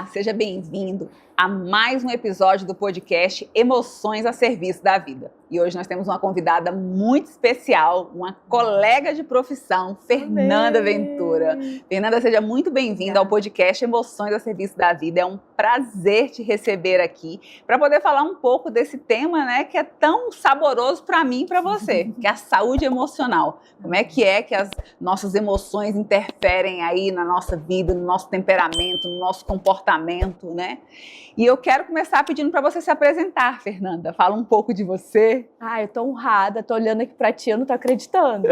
seja bem-vindo a mais um episódio do podcast Emoções a Serviço da Vida. E hoje nós temos uma convidada muito especial, uma colega de profissão, Fernanda Ventura. Fernanda, seja muito bem-vinda ao podcast Emoções a Serviço da Vida. É um prazer te receber aqui para poder falar um pouco desse tema, né, que é tão saboroso para mim e para você, que é a saúde emocional. Como é que as nossas emoções interferem aí na nossa vida, no nosso temperamento, no nosso comportamento, né? E eu quero começar pedindo para você se apresentar, Fernanda. Fala um pouco de você. Eu tô honrada, tô olhando aqui para ti, eu não tô acreditando.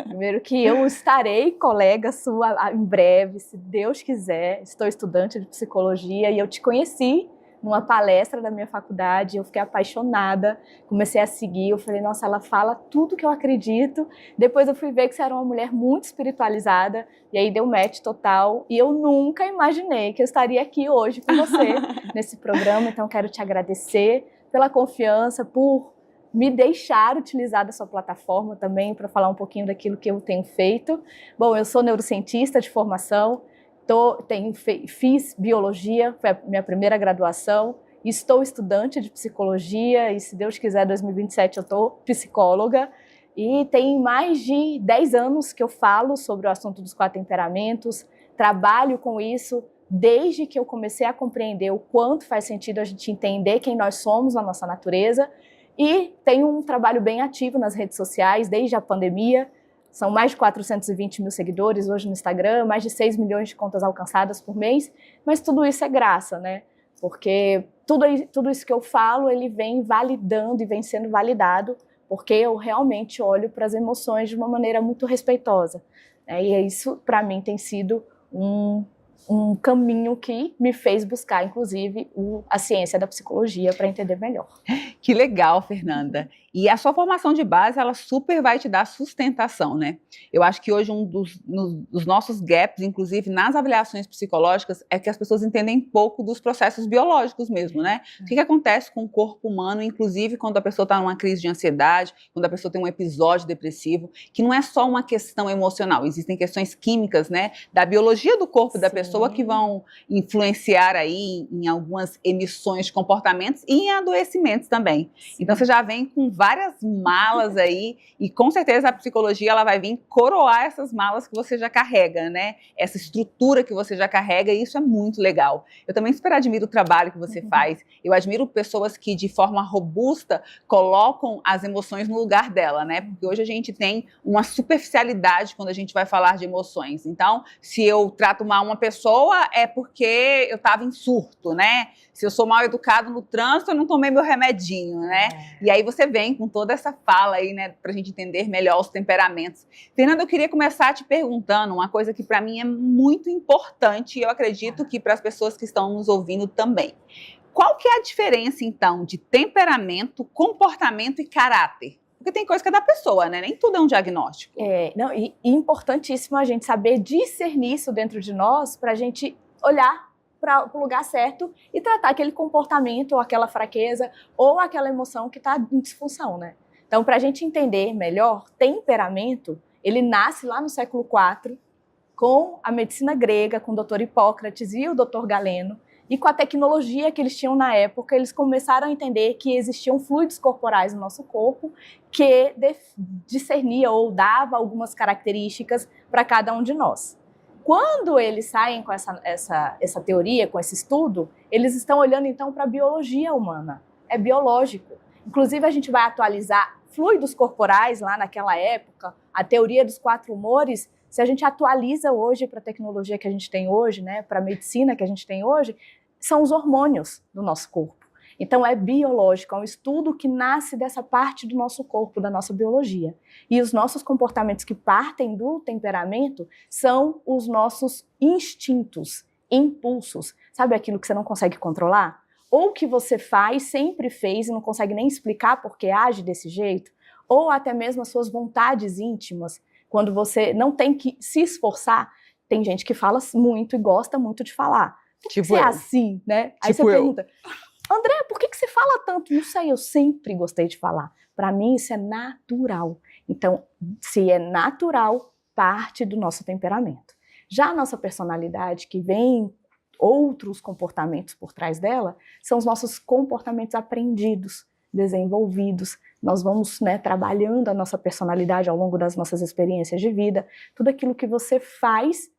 Primeiro que eu estarei colega sua em breve, se Deus quiser. Estou estudante de psicologia e eu te conheci numa palestra da minha faculdade, eu fiquei apaixonada, comecei a seguir, eu falei, nossa, ela fala tudo que eu acredito. Depois eu fui ver que você era uma mulher muito espiritualizada, e aí deu match total, e eu nunca imaginei que eu estaria aqui hoje com você, nesse programa, então quero te agradecer pela confiança, por me deixar utilizar da sua plataforma também, para falar um pouquinho daquilo que eu tenho feito. Bom, eu sou neurocientista de formação, fiz biologia, foi a minha primeira graduação, estou estudante de psicologia e, se Deus quiser, em 2027 eu estou psicóloga. E tem mais de 10 anos que eu falo sobre o assunto dos 4 temperamentos, trabalho com isso desde que eu comecei a compreender o quanto faz sentido a gente entender quem nós somos na nossa natureza, e tenho um trabalho bem ativo nas redes sociais desde a pandemia. São mais de 420 mil seguidores hoje no Instagram, mais de 6 milhões de contas alcançadas por mês, mas tudo isso é graça, né? Porque tudo isso que eu falo, ele vem validando e vem sendo validado, porque eu realmente olho para as emoções de uma maneira muito respeitosa. E isso, para mim, tem sido um caminho que me fez buscar, inclusive, a ciência da psicologia para entender melhor. Que legal, Fernanda. E a sua formação de base, ela super vai te dar sustentação, né? Eu acho que hoje um dos nossos gaps, inclusive nas avaliações psicológicas, é que as pessoas entendem pouco dos processos biológicos mesmo, né? O que acontece com o corpo humano, inclusive quando a pessoa está numa crise de ansiedade, quando a pessoa tem um episódio depressivo, que não é só uma questão emocional, existem questões químicas, né? Da biologia do corpo da pessoa que vão influenciar aí em algumas emissões de comportamentos e em adoecimentos também. Sim. Então você já vem com várias malas aí, e com certeza a psicologia ela vai vir coroar essas malas que você já carrega, né? Essa estrutura que você já carrega, e isso é muito legal. Eu também super admiro o trabalho que você faz. Eu admiro pessoas que de forma robusta colocam as emoções no lugar dela, né? Porque hoje a gente tem uma superficialidade quando a gente vai falar de emoções. Então, se eu trato mal uma pessoa, é porque eu estava em surto, né? Se eu sou mal educado no trânsito, eu não tomei meu remedinho, né? E aí você vem com toda essa fala aí, né, pra gente entender melhor os temperamentos. Fernanda, eu queria começar te perguntando uma coisa que para mim é muito importante, e eu acredito que para as pessoas que estão nos ouvindo também. Qual que é a diferença, então, de temperamento, comportamento e caráter? Porque tem coisa que é da pessoa, né? Nem tudo é um diagnóstico. E importantíssimo a gente saber discernir isso dentro de nós, para a gente olhar para o lugar certo e tratar aquele comportamento, ou aquela fraqueza, ou aquela emoção que está em disfunção, né? Então, para a gente entender melhor, temperamento, ele nasce lá no século IV, com a medicina grega, com o Dr. Hipócrates e o Dr. Galeno, e com a tecnologia que eles tinham na época, eles começaram a entender que existiam fluidos corporais no nosso corpo que discernia ou dava algumas características para cada um de nós. Quando eles saem com essa teoria, com esse estudo, eles estão olhando então para a biologia humana. É biológico. Inclusive a gente vai atualizar fluidos corporais lá naquela época, a teoria dos 4 humores. Se a gente atualiza hoje para a tecnologia que a gente tem hoje, né, para a medicina que a gente tem hoje, são os hormônios do nosso corpo. Então é biológico, é um estudo que nasce dessa parte do nosso corpo, da nossa biologia. E os nossos comportamentos que partem do temperamento são os nossos instintos, impulsos. Sabe aquilo que você não consegue controlar? Ou que você faz, sempre fez e não consegue nem explicar porque age desse jeito? Ou até mesmo as suas vontades íntimas, quando você não tem que se esforçar. Tem gente que fala muito e gosta muito de falar. Por que você é assim, né? Aí você pergunta, André, por que você fala tanto? Não sei, eu sempre gostei de falar. Para mim isso é natural. Então, se é natural, parte do nosso temperamento. Já a nossa personalidade, que vem outros comportamentos por trás dela, são os nossos comportamentos aprendidos, desenvolvidos. Nós vamos, né, trabalhando a nossa personalidade ao longo das nossas experiências de vida, tudo aquilo que você faz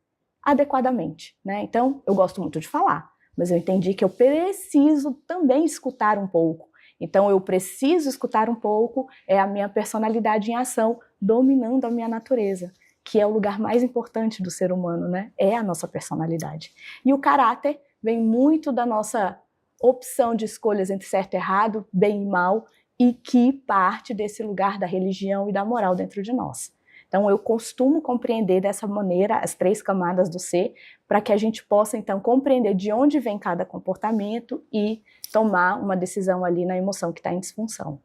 adequadamente, né? Então, eu gosto muito de falar, mas eu entendi que eu preciso também escutar um pouco. Então, eu preciso escutar um pouco, é a minha personalidade em ação, dominando a minha natureza, que é o lugar mais importante do ser humano, né? É a nossa personalidade. E o caráter vem muito da nossa opção de escolhas entre certo e errado, bem e mal, e que parte desse lugar da religião e da moral dentro de nós. Então, eu costumo compreender dessa maneira as 3 camadas do ser, para que a gente possa, então, compreender de onde vem cada comportamento e tomar uma decisão ali na emoção que está em disfunção.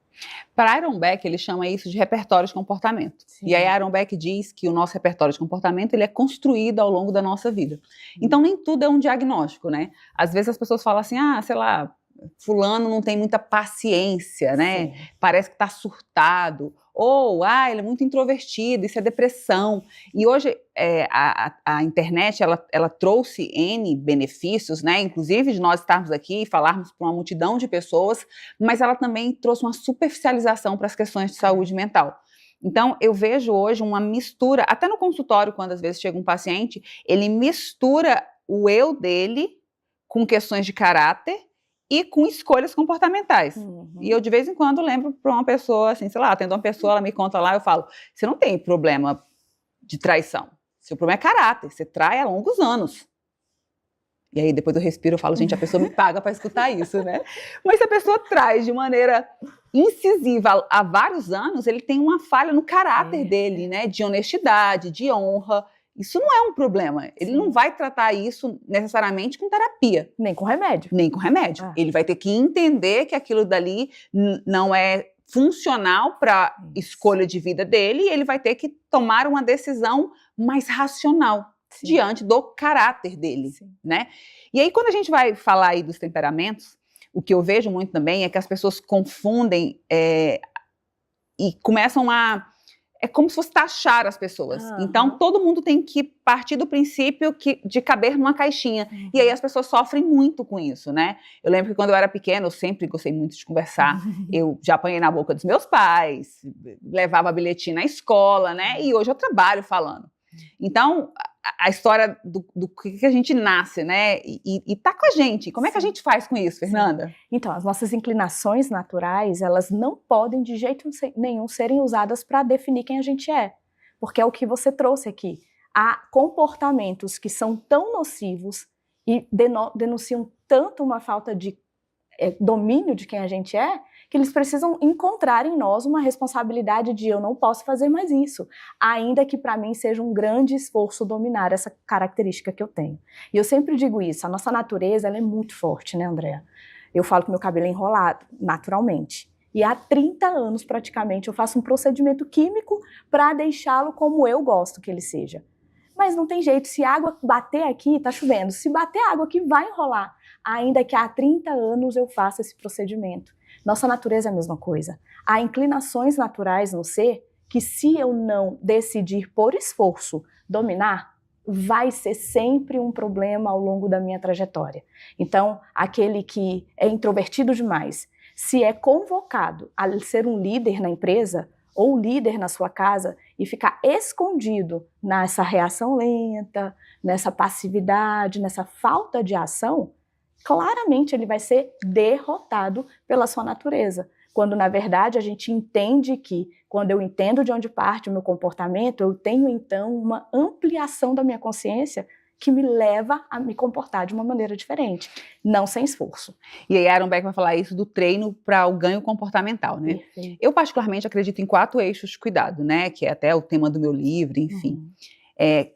Para Aaron Beck, ele chama isso de repertório de comportamento. Sim. E aí Aaron Beck diz que o nosso repertório de comportamento ele é construído ao longo da nossa vida. Então, nem tudo é um diagnóstico, né? Às vezes as pessoas falam assim, sei lá, fulano não tem muita paciência, né? Sim. Parece que está surtado. Ou, ele é muito introvertido, isso é depressão. E hoje a internet, ela trouxe N benefícios, né? Inclusive de nós estarmos aqui e falarmos para uma multidão de pessoas, mas ela também trouxe uma superficialização para as questões de saúde mental. Então, eu vejo hoje uma mistura, até no consultório, quando às vezes chega um paciente, ele mistura o eu dele com questões de caráter, e com escolhas comportamentais. E eu, de vez em quando, lembro para uma pessoa, assim, sei lá, atendo uma pessoa, ela me conta lá, eu falo, você não tem problema de traição. Seu problema é caráter, você trai há longos anos. E aí, depois eu respiro, eu falo, gente, a pessoa me paga para escutar isso, né? Mas se a pessoa traz de maneira incisiva há vários anos, ele tem uma falha no caráter dele, né? De honestidade, de honra. Isso não é um problema. Ele não vai tratar isso necessariamente com terapia. Nem com remédio. Nem com remédio. Ele vai ter que entender que aquilo dali não é funcional para a escolha de vida dele e ele vai ter que tomar uma decisão mais racional diante do caráter dele, né? E aí, quando a gente vai falar aí dos temperamentos, o que eu vejo muito também é que as pessoas confundem e começam a... É como se fosse taxar as pessoas. Então, todo mundo tem que partir do princípio de caber numa caixinha. E aí as pessoas sofrem muito com isso, né? Eu lembro que quando eu era pequena, eu sempre gostei muito de conversar. Eu já apanhei na boca dos meus pais, levava bilhetinho na escola, né? E hoje eu trabalho falando. Então, a história do que a gente nasce, né? E tá com a gente. Como é que a gente faz com isso, Fernanda? Sim. Então, as nossas inclinações naturais, elas não podem de jeito nenhum serem usadas para definir quem a gente é. Porque é o que você trouxe aqui. Há comportamentos que são tão nocivos e denunciam tanto uma falta de domínio de quem a gente é, que eles precisam encontrar em nós uma responsabilidade de eu não posso fazer mais isso, ainda que para mim seja um grande esforço dominar essa característica que eu tenho. E eu sempre digo isso, a nossa natureza ela é muito forte, né, Andréa? Eu falo que meu cabelo é enrolado, naturalmente. E há 30 anos, praticamente, eu faço um procedimento químico para deixá-lo como eu gosto que ele seja. Mas não tem jeito, se a água bater aqui, tá chovendo, se bater água aqui, vai enrolar. Ainda que há 30 anos eu faça esse procedimento. Nossa natureza é a mesma coisa. Há inclinações naturais no ser que, se eu não decidir por esforço dominar, vai ser sempre um problema ao longo da minha trajetória. Então, aquele que é introvertido demais, se é convocado a ser um líder na empresa ou líder na sua casa e ficar escondido nessa reação lenta, nessa passividade, nessa falta de ação, claramente ele vai ser derrotado pela sua natureza. Quando, na verdade, a gente entende que, quando eu entendo de onde parte o meu comportamento, eu tenho, então, uma ampliação da minha consciência que me leva a me comportar de uma maneira diferente, não sem esforço. E aí Aaron Beck vai falar isso do treino para o ganho comportamental, né? Perfeito. Eu, particularmente, acredito em 4 eixos de cuidado, né? Que é até o tema do meu livro, enfim.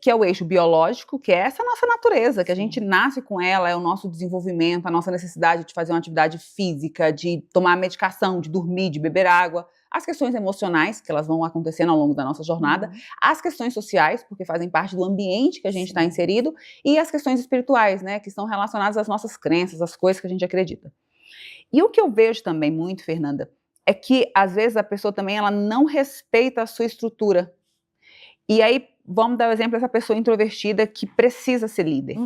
Que é o eixo biológico, que é essa nossa natureza, que a gente nasce com ela, é o nosso desenvolvimento, a nossa necessidade de fazer uma atividade física, de tomar medicação, de dormir, de beber água. As questões emocionais, que elas vão acontecendo ao longo da nossa jornada, as questões sociais, porque fazem parte do ambiente que a gente está inserido, e as questões espirituais, né, que estão relacionadas às nossas crenças, às coisas que a gente acredita. E o que eu vejo também muito, Fernanda, é que às vezes a pessoa também ela não respeita a sua estrutura. E aí, vamos dar o exemplo dessa pessoa introvertida que precisa ser líder.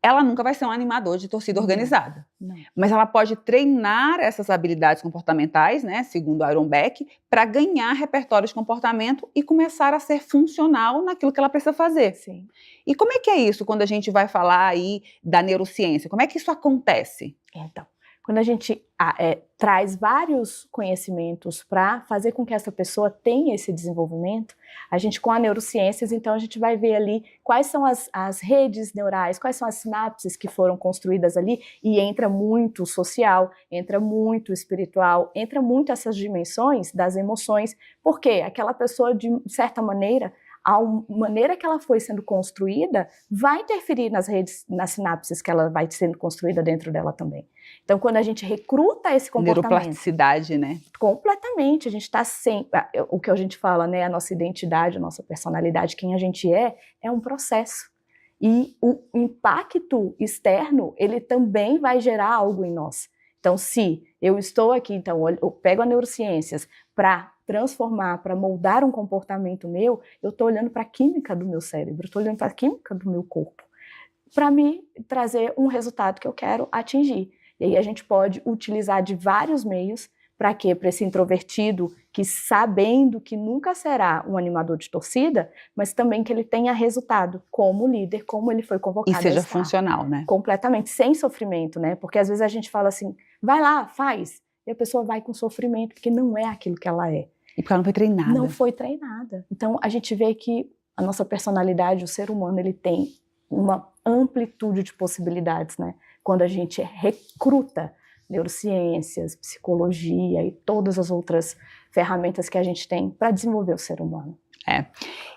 ela nunca vai ser um animador de torcida organizada. Não. Mas ela pode treinar essas habilidades comportamentais, né, segundo Aaron Beck, para ganhar repertório de comportamento e começar a ser funcional naquilo que ela precisa fazer. Sim. E como é que é isso quando a gente vai falar aí da neurociência? Como é que isso acontece? Então, quando a gente traz vários conhecimentos para fazer com que essa pessoa tenha esse desenvolvimento, a gente com a neurociências, então a gente vai ver ali quais são as redes neurais, quais são as sinapses que foram construídas ali, e entra muito social, entra muito espiritual, entra muito essas dimensões das emoções, porque aquela pessoa, de certa maneira, a maneira que ela foi sendo construída vai interferir nas redes, nas sinapses que ela vai sendo construída dentro dela também. Então, quando a gente recruta esse comportamento... Neuroplasticidade, né? Completamente. A gente está sempre... O que a gente fala, né? A nossa identidade, a nossa personalidade, quem a gente é um processo. E o impacto externo, ele também vai gerar algo em nós. Então, se eu estou aqui, então, eu pego a neurociências para transformar, para moldar um comportamento meu, eu estou olhando para a química do meu cérebro, estou olhando para a química do meu corpo, para me trazer um resultado que eu quero atingir. E aí a gente pode utilizar de vários meios, para quê? Para esse introvertido que, sabendo que nunca será um animador de torcida, mas também que ele tenha resultado como líder, como ele foi convocado. E seja funcional, né? Completamente, sem sofrimento, né? Porque às vezes a gente fala assim, vai lá, faz, e a pessoa vai com sofrimento, porque não é aquilo que ela é. E porque ela não foi treinada. Não foi treinada. Então, a gente vê que a nossa personalidade, o ser humano, ele tem uma amplitude de possibilidades, né? Quando a gente recruta neurociências, psicologia e todas as outras ferramentas que a gente tem para desenvolver o ser humano.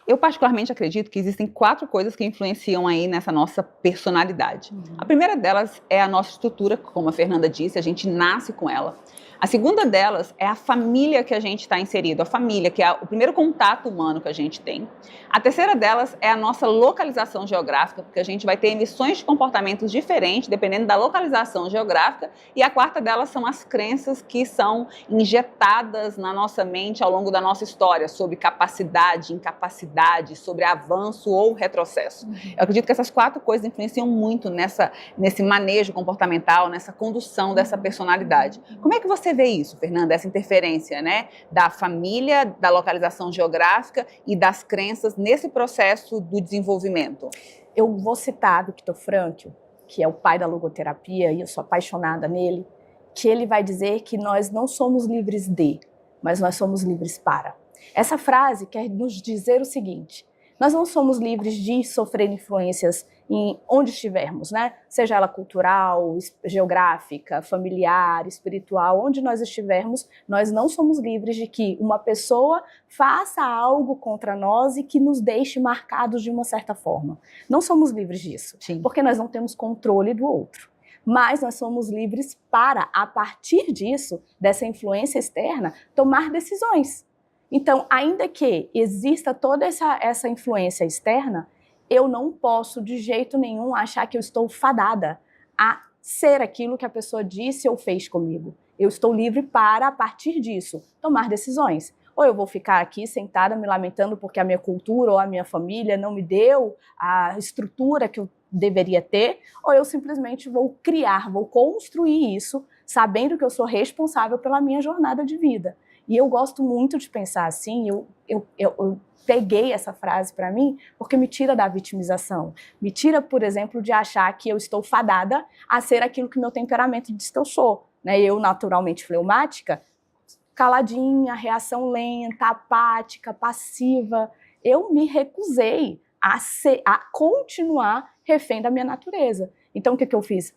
Eu particularmente acredito que existem 4 coisas que influenciam aí nessa nossa personalidade. A primeira delas é a nossa estrutura, como a Fernanda disse, a gente nasce com ela. A segunda delas é a família que a gente está inserido, a família, que é o primeiro contato humano que a gente tem. A terceira delas é a nossa localização geográfica, porque a gente vai ter emissões de comportamentos diferentes, dependendo da localização geográfica. E a quarta delas são as crenças que são injetadas na nossa mente ao longo da nossa história, sobre capacidade, incapacidade, sobre avanço ou retrocesso. Eu acredito que essas 4 coisas influenciam muito nesse manejo comportamental, nessa condução dessa personalidade. Como é que você vê isso, Fernanda, essa interferência, né, da família, da localização geográfica e das crenças nesse processo do desenvolvimento? Eu vou citar Viktor Frankl, que é o pai da logoterapia, e eu sou apaixonada nele, que ele vai dizer que nós não somos livres de, mas nós somos livres para. Essa frase quer nos dizer o seguinte: nós não somos livres de sofrer influências em onde estivermos, né? Seja ela cultural, geográfica, familiar, espiritual, onde nós estivermos, nós não somos livres de que uma pessoa faça algo contra nós e que nos deixe marcados de uma certa forma. Não somos livres disso, Sim. porque nós não temos controle do outro. Mas nós somos livres para, a partir disso, dessa influência externa, tomar decisões. Então, ainda que exista toda essa influência externa, eu não posso de jeito nenhum achar que eu estou fadada a ser aquilo que a pessoa disse ou fez comigo. Eu estou livre para, a partir disso, tomar decisões. Ou eu vou ficar aqui sentada me lamentando porque a minha cultura ou a minha família não me deu a estrutura que eu deveria ter, ou eu simplesmente vou criar, vou construir isso, sabendo que eu sou responsável pela minha jornada de vida. E eu gosto muito de pensar assim, eu peguei essa frase para mim porque me tira da vitimização. Me tira, por exemplo, de achar que eu estou fadada a ser aquilo que meu temperamento diz que eu sou. Né? Eu, naturalmente fleumática, caladinha, reação lenta, apática, passiva. Eu me recusei a continuar refém da minha natureza. Então, o que eu fiz?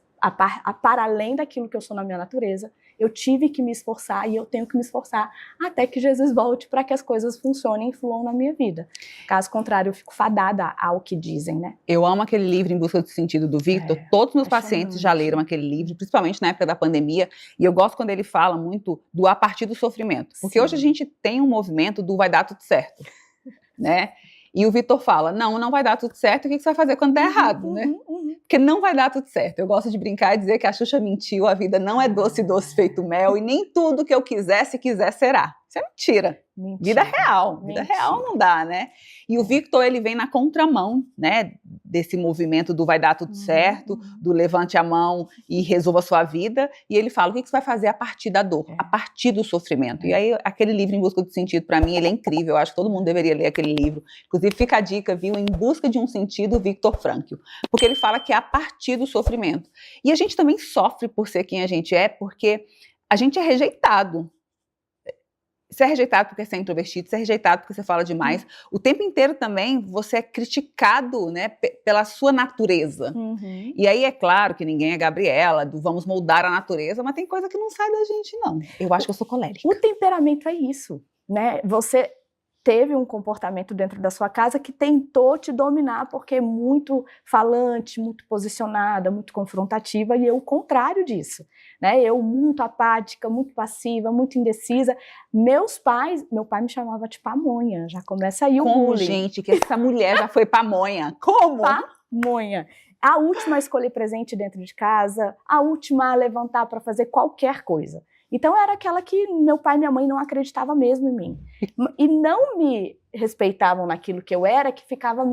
Para além daquilo que eu sou na minha natureza, eu tive que me esforçar e eu tenho que me esforçar até que Jesus volte para que as coisas funcionem e fluam na minha vida. Caso contrário, eu fico fadada ao que dizem, né? Eu amo aquele livro Em Busca do Sentido do Victor. Todos os meus pacientes já leram aquele livro, principalmente na época da pandemia. E eu gosto quando ele fala muito do a partir do sofrimento. Porque hoje a gente tem um movimento do vai dar tudo certo, né? E o Victor fala, não vai dar tudo certo, o que você vai fazer quando der errado, né? Porque não vai dar tudo certo. Eu gosto de brincar e dizer que a Xuxa mentiu, a vida não é doce, doce feito mel, e nem tudo que eu quiser, se quiser, será. Isso é mentira, Vida real. Vida real não dá, né? E o Victor, ele vem na contramão, né, desse movimento do vai dar tudo certo, do levante a mão e resolva a sua vida. E ele fala, o que você vai fazer a partir da dor, a partir do sofrimento? E aí, aquele livro, Em Busca do Sentido, para mim, ele é incrível. Eu acho que todo mundo deveria ler aquele livro. Inclusive, fica a dica, viu? Em Busca de um Sentido, Viktor Frankl. Porque ele fala que é a partir do sofrimento. E a gente também sofre por ser quem a gente é, porque a gente é rejeitado. Você é rejeitado porque você é introvertido, você é rejeitado porque você fala demais. O tempo inteiro também você é criticado, né, pela sua natureza. E aí é claro que ninguém é Gabriela, do vamos moldar a natureza, mas tem coisa que não sai da gente, não. Eu acho que eu sou colérica. O temperamento é isso, né? Você teve um comportamento dentro da sua casa que tentou te dominar porque é muito falante, muito posicionada, muito confrontativa, e eu o contrário disso, né? Eu muito apática, muito passiva, muito indecisa. Meu pai me chamava de pamonha, já começa aí o Como, bullying. gente, que essa mulher já foi pamonha? Como? Pamonha. A última a escolher presente dentro de casa, a última a levantar para fazer qualquer coisa. Então, eu era aquela que meu pai e minha mãe não acreditavam mesmo em mim. E não me respeitavam naquilo que eu era, que ficava,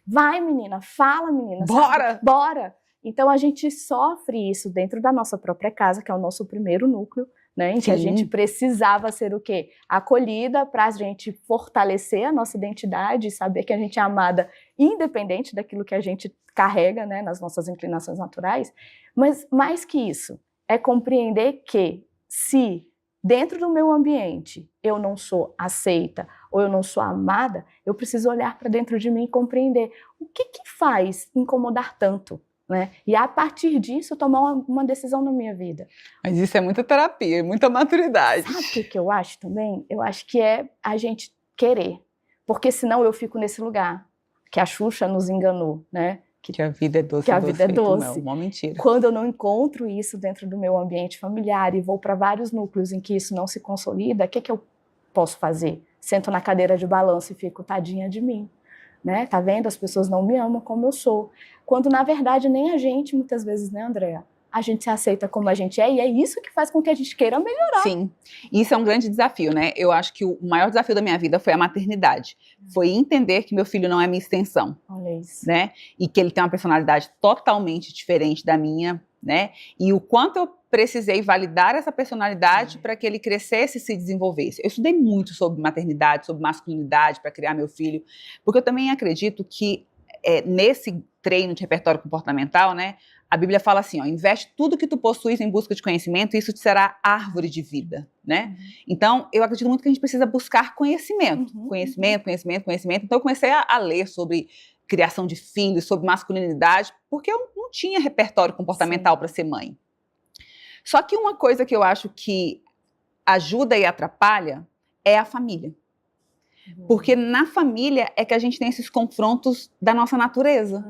vai menina, fala menina. Bora! Sabe? Bora! Então, a gente sofre isso dentro da nossa própria casa, que é o nosso primeiro núcleo, né? Em que a gente precisava ser o quê? Acolhida para a gente fortalecer a nossa identidade, saber que a gente é amada independente daquilo que a gente carrega, né? Nas nossas inclinações naturais. Mas, mais que isso, é compreender que se dentro do meu ambiente eu não sou aceita ou eu não sou amada, eu preciso olhar para dentro de mim e compreender o que faz incomodar tanto, né? E a partir disso tomar uma decisão na minha vida. Mas isso é muita terapia, muita maturidade. Sabe o que eu acho também? Eu acho que é a gente querer, porque senão eu fico nesse lugar que a Xuxa nos enganou, né? Que a vida é doce. Que a vida é doce. Uma mentira. Quando eu não encontro isso dentro do meu ambiente familiar e vou para vários núcleos em que isso não se consolida, o que eu posso fazer? Sento na cadeira de balanço e fico, tadinha de mim, né? Tá vendo? As pessoas não me amam como eu sou. Quando, na verdade, nem a gente, muitas vezes, né, Andréa? A gente se aceita como a gente é, e é isso que faz com que a gente queira melhorar. Sim, isso é um grande desafio, né? Eu acho que o maior desafio da minha vida foi a maternidade. Foi entender que meu filho não é minha extensão. Olha isso. Né? E que ele tem uma personalidade totalmente diferente da minha, né? E o quanto eu precisei validar essa personalidade para que ele crescesse e se desenvolvesse. Eu estudei muito sobre maternidade, sobre masculinidade para criar meu filho, porque eu também acredito que nesse treino de repertório comportamental, né? A Bíblia fala assim, ó, investe tudo que tu possuis em busca de conhecimento e isso te será árvore de vida, né? Então, eu acredito muito que a gente precisa buscar conhecimento, conhecimento. Então, eu comecei a ler sobre criação de filhos, sobre masculinidade, porque eu não tinha repertório comportamental para ser mãe. Só que uma coisa que eu acho que ajuda e atrapalha é a família. Porque na família é que a gente tem esses confrontos da nossa natureza.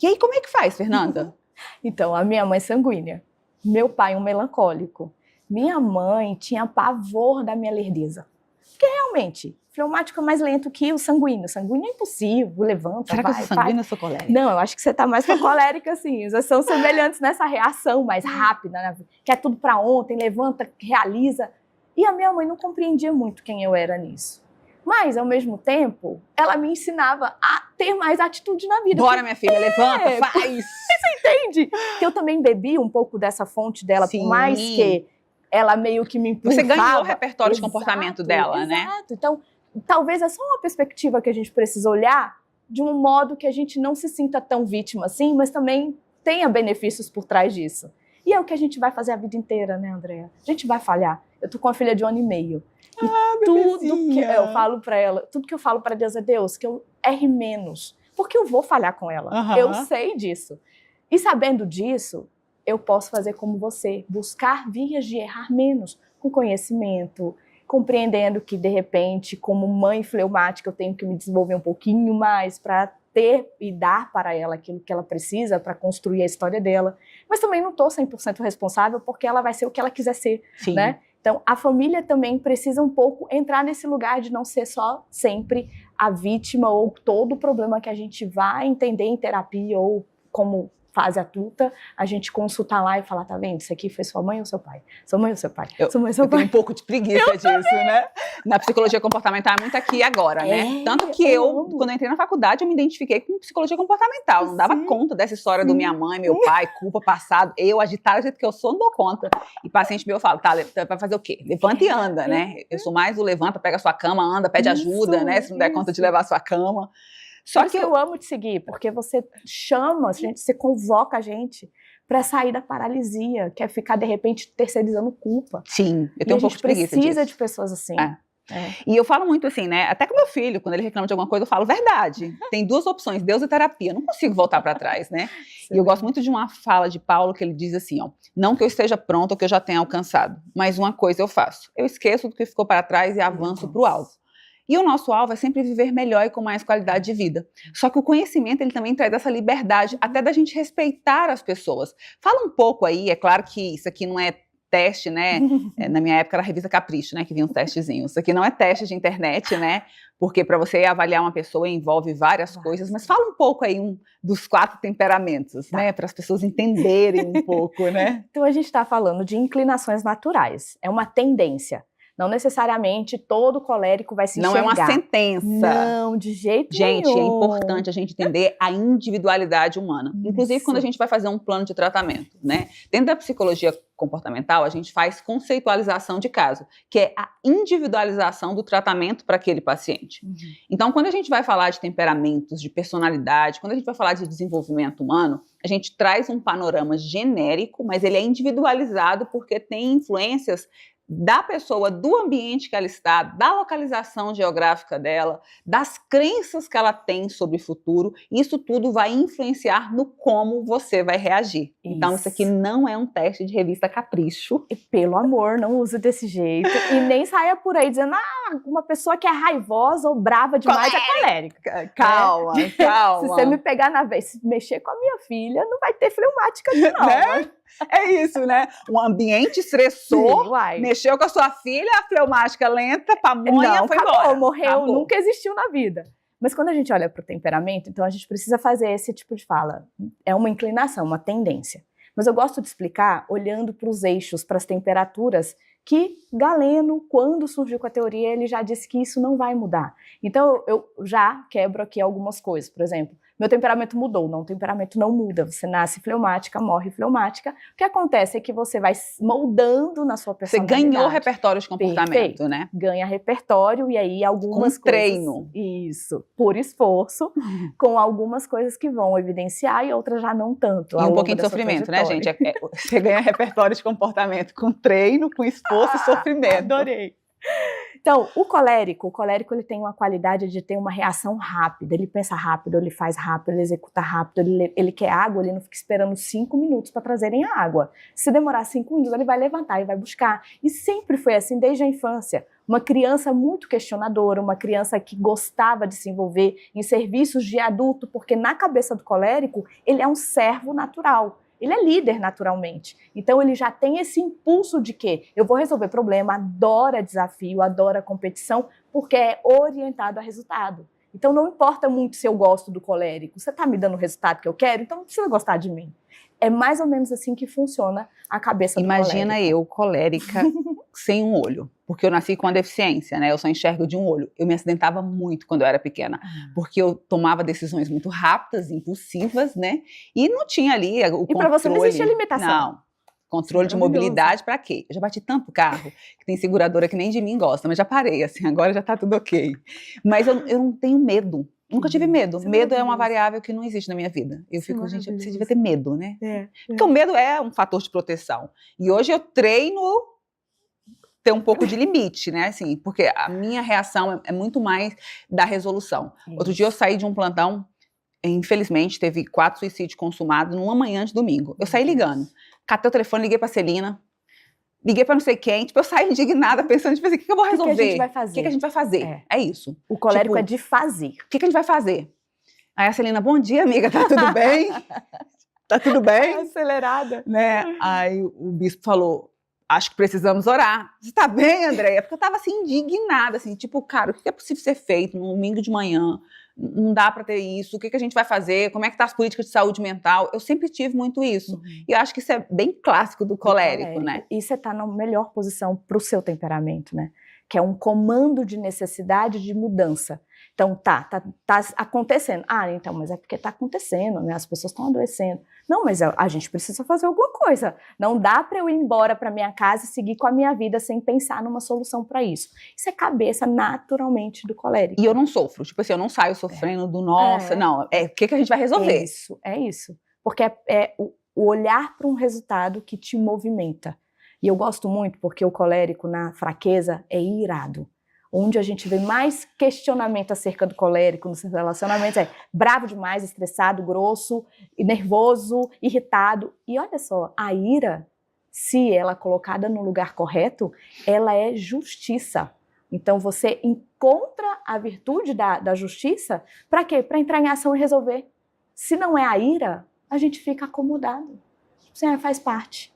E aí, como é que faz, Fernanda? Então, a minha mãe é sanguínea, meu pai um melancólico, minha mãe tinha pavor da minha lerdeza. Porque realmente, fleumático é mais lento que o sanguíneo. Sanguíneo é impossível, levanta, Será vai, que eu sou sanguínea ou sou colérica? Não, eu acho que você está mais pra colérica, assim. Vocês são semelhantes nessa reação mais rápida, né? Quer tudo para ontem, levanta, realiza. E a minha mãe não compreendia muito quem eu era nisso. Mas, ao mesmo tempo, ela me ensinava a ter mais atitude na vida. Bora, minha filha, levanta, faz! Você entende? Que eu também bebi um pouco dessa fonte dela, por mais que ela meio que me empurrava. Você ganhou o repertório de comportamento dela, né? Exato. Então, talvez é só uma perspectiva que a gente precisa olhar de um modo que a gente não se sinta tão vítima assim, mas também tenha benefícios por trás disso. E é o que a gente vai fazer a vida inteira, né, Andréa? A gente vai falhar. Eu tô com uma filha de 1 ano e meio. E tudo que eu falo para ela, tudo que eu falo para Deus é Deus, que eu erre menos, porque eu vou falhar com ela. Eu sei disso. E sabendo disso, eu posso fazer como você, buscar vias de errar menos, com conhecimento, compreendendo que, de repente, como mãe fleumática, eu tenho que me desenvolver um pouquinho mais para ter e dar para ela aquilo que ela precisa para construir a história dela. Mas também não estou 100% responsável, porque ela vai ser o que ela quiser ser, né? Então, a família também precisa um pouco entrar nesse lugar de não ser só sempre a vítima ou todo o problema que a gente vai entender em terapia ou como fase adulta, a gente consultar lá e falar, tá vendo, isso aqui foi sua mãe ou seu pai? Sua mãe ou seu pai? Sua mãe ou seu Eu tenho pai? um pouco de preguiça disso, né? Na psicologia comportamental é muito aqui e agora, né? Tanto que quando eu entrei na faculdade, eu me identifiquei com psicologia comportamental. Não dava conta dessa história do minha mãe, meu pai, culpa, passado. Eu, agitada do jeito que eu sou, não dou conta. E paciente meu, eu falo, tá, vai fazer o quê? Levanta e anda, né? Eu sou mais o levanta, pega a sua cama, anda, pede ajuda, né? Se não der conta de levar a sua cama. Só que eu amo te seguir, porque você chama, você convoca a gente para sair da paralisia, que é ficar, de repente, terceirizando culpa. Sim, eu tenho um pouco de preguiça disso. A gente precisa de pessoas assim. E eu falo muito assim, né? Até com meu filho, quando ele reclama de alguma coisa, eu falo verdade. Tem duas opções, Deus e terapia. Eu não consigo voltar para trás, né? E eu gosto muito de uma fala de Paulo que ele diz assim, ó, não que eu esteja pronto ou que eu já tenha alcançado, mas uma coisa eu faço. Eu esqueço do que ficou para trás e avanço para o alvo. E o nosso alvo é sempre viver melhor e com mais qualidade de vida. Só que o conhecimento, ele também traz essa liberdade, até da gente respeitar as pessoas. Fala um pouco aí, é claro que isso aqui não é teste, né? Na minha época era a revista Capricho, né? Que vinha uns testezinhos. Isso aqui não é teste de internet, né? Porque para você avaliar uma pessoa envolve várias coisas. Mas fala um pouco aí dos 4 temperamentos, né? Para as pessoas entenderem um pouco, né? Então a gente está falando de inclinações naturais. É uma tendência. Não necessariamente todo colérico vai se enxergar. Não é uma sentença. Não, de jeito nenhum. Gente, é importante a gente entender a individualidade humana. Inclusive, quando a gente vai fazer um plano de tratamento, né? Dentro da psicologia comportamental, a gente faz conceitualização de caso, que é a individualização do tratamento para aquele paciente. Então, quando a gente vai falar de temperamentos, de personalidade, quando a gente vai falar de desenvolvimento humano, a gente traz um panorama genérico, mas ele é individualizado porque tem influências da pessoa, do ambiente que ela está, da localização geográfica dela, das crenças que ela tem sobre o futuro, isso tudo vai influenciar no como você vai reagir. Então, isso aqui não é um teste de revista Capricho. E, pelo amor, não use desse jeito. E nem saia por aí dizendo, uma pessoa que é raivosa ou brava demais é colérica. Calma, calma. Se você me pegar na vez, se mexer com a minha filha, não vai ter fleumática aqui não. Né? É isso, né? Um ambiente estressor, mexeu com a sua filha, a fleumática lenta, pamonha, não, foi acabou, embora. Morreu, acabou. Nunca existiu na vida. Mas quando a gente olha para o temperamento, então a gente precisa fazer esse tipo de fala. É uma inclinação, uma tendência. Mas eu gosto de explicar olhando para os eixos, para as temperaturas, que Galeno, quando surgiu com a teoria, ele já disse que isso não vai mudar. Então eu já quebro aqui algumas coisas. Por exemplo, meu temperamento mudou. Não, o temperamento não muda. Você nasce fleumática, morre fleumática. O que acontece é que você vai moldando na sua personalidade. Você ganhou repertório de comportamento, perfeito, né? Ganha repertório e aí algumas com treino. Isso, por esforço, com algumas coisas que vão evidenciar e outras já não tanto. E um pouquinho de sofrimento, né, gente? Você ganha repertório de comportamento com treino, com esforço e sofrimento. Adorei. Então, o colérico ele tem uma qualidade de ter uma reação rápida. Ele pensa rápido, ele faz rápido, ele executa rápido, ele quer água, ele não fica esperando 5 minutos para trazerem a água. Se demorar 5 minutos, ele vai levantar e vai buscar. E sempre foi assim desde a infância. Uma criança muito questionadora, uma criança que gostava de se envolver em serviços de adulto, porque na cabeça do colérico, ele é um servo natural. Ele é líder naturalmente. Então ele já tem esse impulso de que eu vou resolver problema, adora desafio, adora competição, porque é orientado a resultado. Então não importa muito se eu gosto do colérico, você está me dando o resultado que eu quero, então não precisa gostar de mim. É mais ou menos assim que funciona a cabeça do colérico. Imagina eu, colérica, sem um olho. Porque eu nasci com uma deficiência, né? Eu só enxergo de um olho. Eu me acidentava muito quando eu era pequena. Porque eu tomava decisões muito rápidas, impulsivas, né? E não tinha ali o controle. E para você não existia limitação. Não. Controle de mobilidade para quê? Eu já bati tanto carro que tem seguradora que nem de mim gosta, mas já parei, assim, agora já tá tudo ok. Mas eu não tenho medo. Nunca tive medo. Medo é uma variável que não existe na minha vida. Eu fico, gente, você devia ter medo, né? Porque o medo é um fator de proteção. E hoje eu treino ter um pouco de limite, né? Assim, porque a minha reação é muito mais da resolução. Outro dia eu saí de um plantão, infelizmente teve 4 suicídios consumados numa manhã de domingo. Eu saí ligando. Catei o telefone, liguei pra Celina, liguei pra não sei quem, tipo, eu saí indignada pensando, tipo assim, o que eu vou resolver? O que a gente vai fazer? O que a gente vai fazer? É isso. O colérico é de fazer. O que a gente vai fazer? Aí a Celina, bom dia, amiga, tá tudo bem? Tá tudo bem? Acelerada. Né? Aí o bispo falou, acho que precisamos orar. Você tá bem, Andréia? Porque eu tava assim, indignada, assim, tipo, cara, o que é possível ser feito num domingo de manhã? não dá para ter isso, o que a gente vai fazer, como é que tá as políticas de saúde mental? Eu sempre tive muito isso. E eu acho que isso é bem clássico do colérico, né? E você está na melhor posição para o seu temperamento, né? Que é um comando de necessidade de mudança. Então, tá acontecendo. Ah, então, mas é porque tá acontecendo, né? As pessoas estão adoecendo. Não, mas a gente precisa fazer alguma coisa. Não dá para eu ir embora para minha casa e seguir com a minha vida sem pensar numa solução para isso. Isso é cabeça naturalmente do colérico. E eu não sofro. Tipo assim, eu não saio sofrendo do nossa, não. É o que a gente vai resolver. É isso. Porque é o olhar para um resultado que te movimenta. E eu gosto muito porque o colérico na fraqueza é irado. Onde a gente vê mais questionamento acerca do colérico nos relacionamentos é bravo demais, estressado, grosso, nervoso, irritado. E olha só, a ira, se ela é colocada no lugar correto, ela é justiça. Então você encontra a virtude da justiça para quê? Para entrar em ação e resolver. Se não é a ira, a gente fica acomodado. Você faz parte.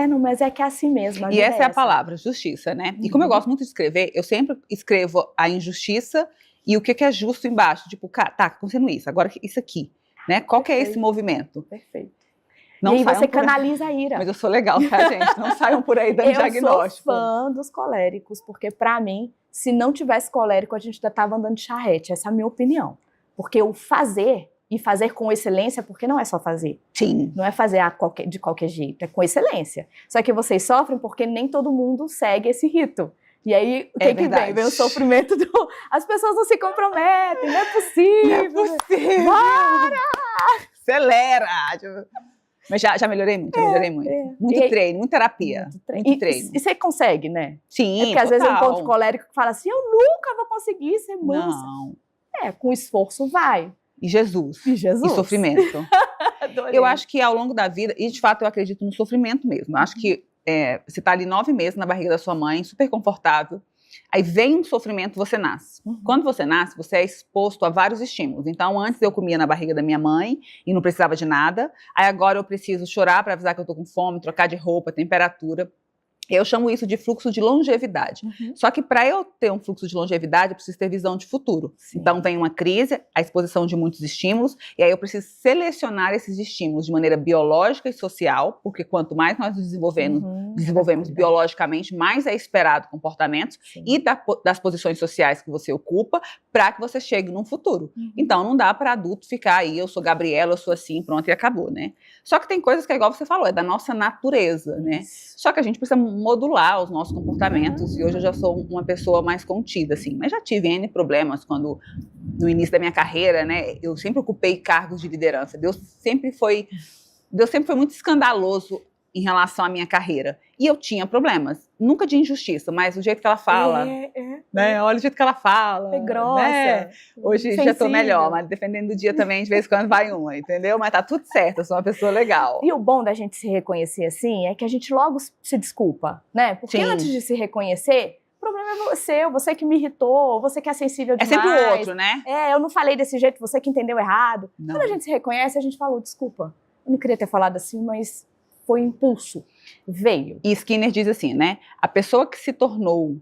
Não, mas é que é assim mesmo. E essa é a palavra, justiça, né? E como eu gosto muito de escrever, eu sempre escrevo a injustiça e o que é justo embaixo. Tipo, tá acontecendo isso, agora isso aqui, né? Qual que é esse movimento? Perfeito. Não e aí você canaliza a ira. Mas eu sou legal, tá, gente? Não saiam por aí dando diagnóstico. Eu sou fã dos coléricos, porque pra mim, se não tivesse colérico, a gente ainda tava andando de charrete. Essa é a minha opinião. Porque o fazer... E fazer com excelência, porque não é só fazer. Sim. Não é fazer de qualquer jeito, é com excelência. Só que vocês sofrem porque nem todo mundo segue esse rito. E aí, o que vem? Vem o sofrimento do... As pessoas não se comprometem, não é possível. Não é possível. Bora! Acelera! Mas já melhorei muito, Muito treino, muita terapia. Muito treino. E você consegue, né? Sim, porque às vezes eu encontro colérico que fala assim, eu nunca vou conseguir ser mansa. Não. Com esforço vai. E Jesus. E sofrimento. Eu acho que ao longo da vida, e de fato eu acredito no sofrimento mesmo. Eu acho que você está ali 9 meses na barriga da sua mãe, super confortável. Aí vem um sofrimento, você nasce. Quando você nasce, você é exposto a vários estímulos. Então, antes eu comia na barriga da minha mãe e não precisava de nada. Aí agora eu preciso chorar para avisar que eu tô com fome, trocar de roupa, temperatura. Eu chamo isso de fluxo de longevidade. Só que para eu ter um fluxo de longevidade, eu preciso ter visão de futuro. Sim. Então vem uma crise, a exposição de muitos estímulos, e aí eu preciso selecionar esses estímulos de maneira biológica e social, porque quanto mais nós nos desenvolvemos biologicamente, mais é esperado comportamentos e das posições sociais que você ocupa para que você chegue num futuro. Então não dá para adulto ficar aí, eu sou Gabriela, eu sou assim, pronto, e acabou, né? Só que tem coisas que é igual você falou, é da nossa natureza, né? Só que a gente precisa modular os nossos comportamentos, e hoje eu já sou uma pessoa mais contida, assim, mas já tive N problemas quando, no início da minha carreira, né, eu sempre ocupei cargos de liderança, Deus sempre foi muito escandaloso em relação à minha carreira, e eu tinha problemas, nunca de injustiça, mas o jeito que ela fala, né, olha o jeito que ela fala, é grossa, né? Hoje já tô melhor, mas dependendo do dia também, de vez em quando vai uma, entendeu? Mas tá tudo certo, eu sou uma pessoa legal. E o bom da gente se reconhecer assim é que a gente logo se desculpa, né? Porque antes de se reconhecer, o problema é você que me irritou, você que é sensível demais. É sempre o outro, né? Eu não falei desse jeito, você que entendeu errado. Não. Quando a gente se reconhece, a gente falou, desculpa, eu não queria ter falado assim, mas foi impulso, veio. E Skinner diz assim, né? A pessoa que se tornou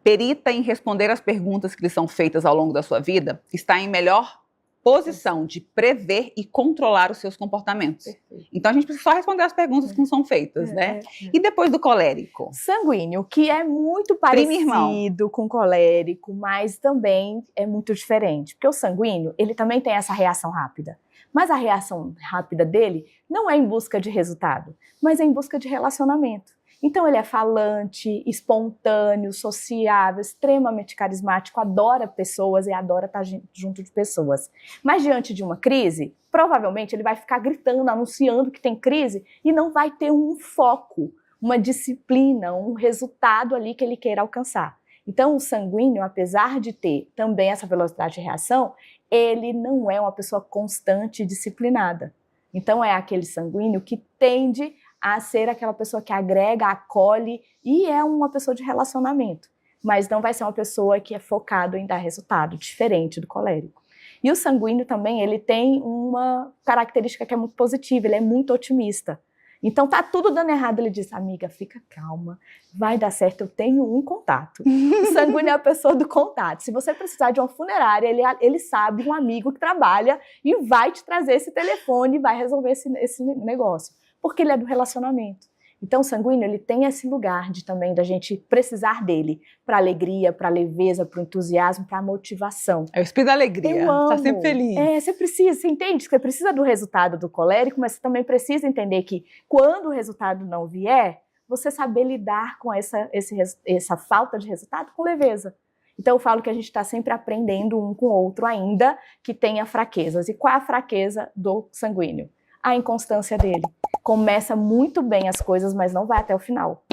perita em responder às perguntas que lhe são feitas ao longo da sua vida está em melhor posição de prever e controlar os seus comportamentos. Perfeito. Então a gente precisa só responder as perguntas que não são feitas, né? E depois do colérico? Sanguíneo, que é muito parecido com colérico, mas também é muito diferente. Porque o sanguíneo, ele também tem essa reação rápida. Mas a reação rápida dele não é em busca de resultado, mas é em busca de relacionamento. Então ele é falante, espontâneo, sociável, extremamente carismático, adora pessoas e adora estar junto de pessoas. Mas diante de uma crise, provavelmente ele vai ficar gritando, anunciando que tem crise e não vai ter um foco, uma disciplina, um resultado ali que ele queira alcançar. Então o sanguíneo, apesar de ter também essa velocidade de reação, ele não é uma pessoa constante e disciplinada. Então é aquele sanguíneo que tende a ser aquela pessoa que agrega, acolhe e é uma pessoa de relacionamento. Mas não vai ser uma pessoa que é focado em dar resultado, diferente do colérico. E o sanguíneo também, ele tem uma característica que é muito positiva, ele é muito otimista. Então tá tudo dando errado. Ele diz, amiga, fica calma, vai dar certo, eu tenho um contato. O sanguíneo é a pessoa do contato. Se você precisar de uma funerária, ele sabe um amigo que trabalha e vai te trazer esse telefone e vai resolver esse negócio. Porque ele é do relacionamento. Então o sanguíneo, ele tem esse lugar também da gente precisar dele para alegria, para leveza, para o entusiasmo, para a motivação. É o espírito da alegria, Eu amo. Tá sempre feliz. Você entende que você precisa do resultado do colérico, mas você também precisa entender que quando o resultado não vier, você saber lidar com essa falta de resultado com leveza. Então eu falo que a gente está sempre aprendendo um com o outro ainda que tenha fraquezas. E qual é a fraqueza do sanguíneo? A inconstância dele. Começa muito bem as coisas, mas não vai até o final.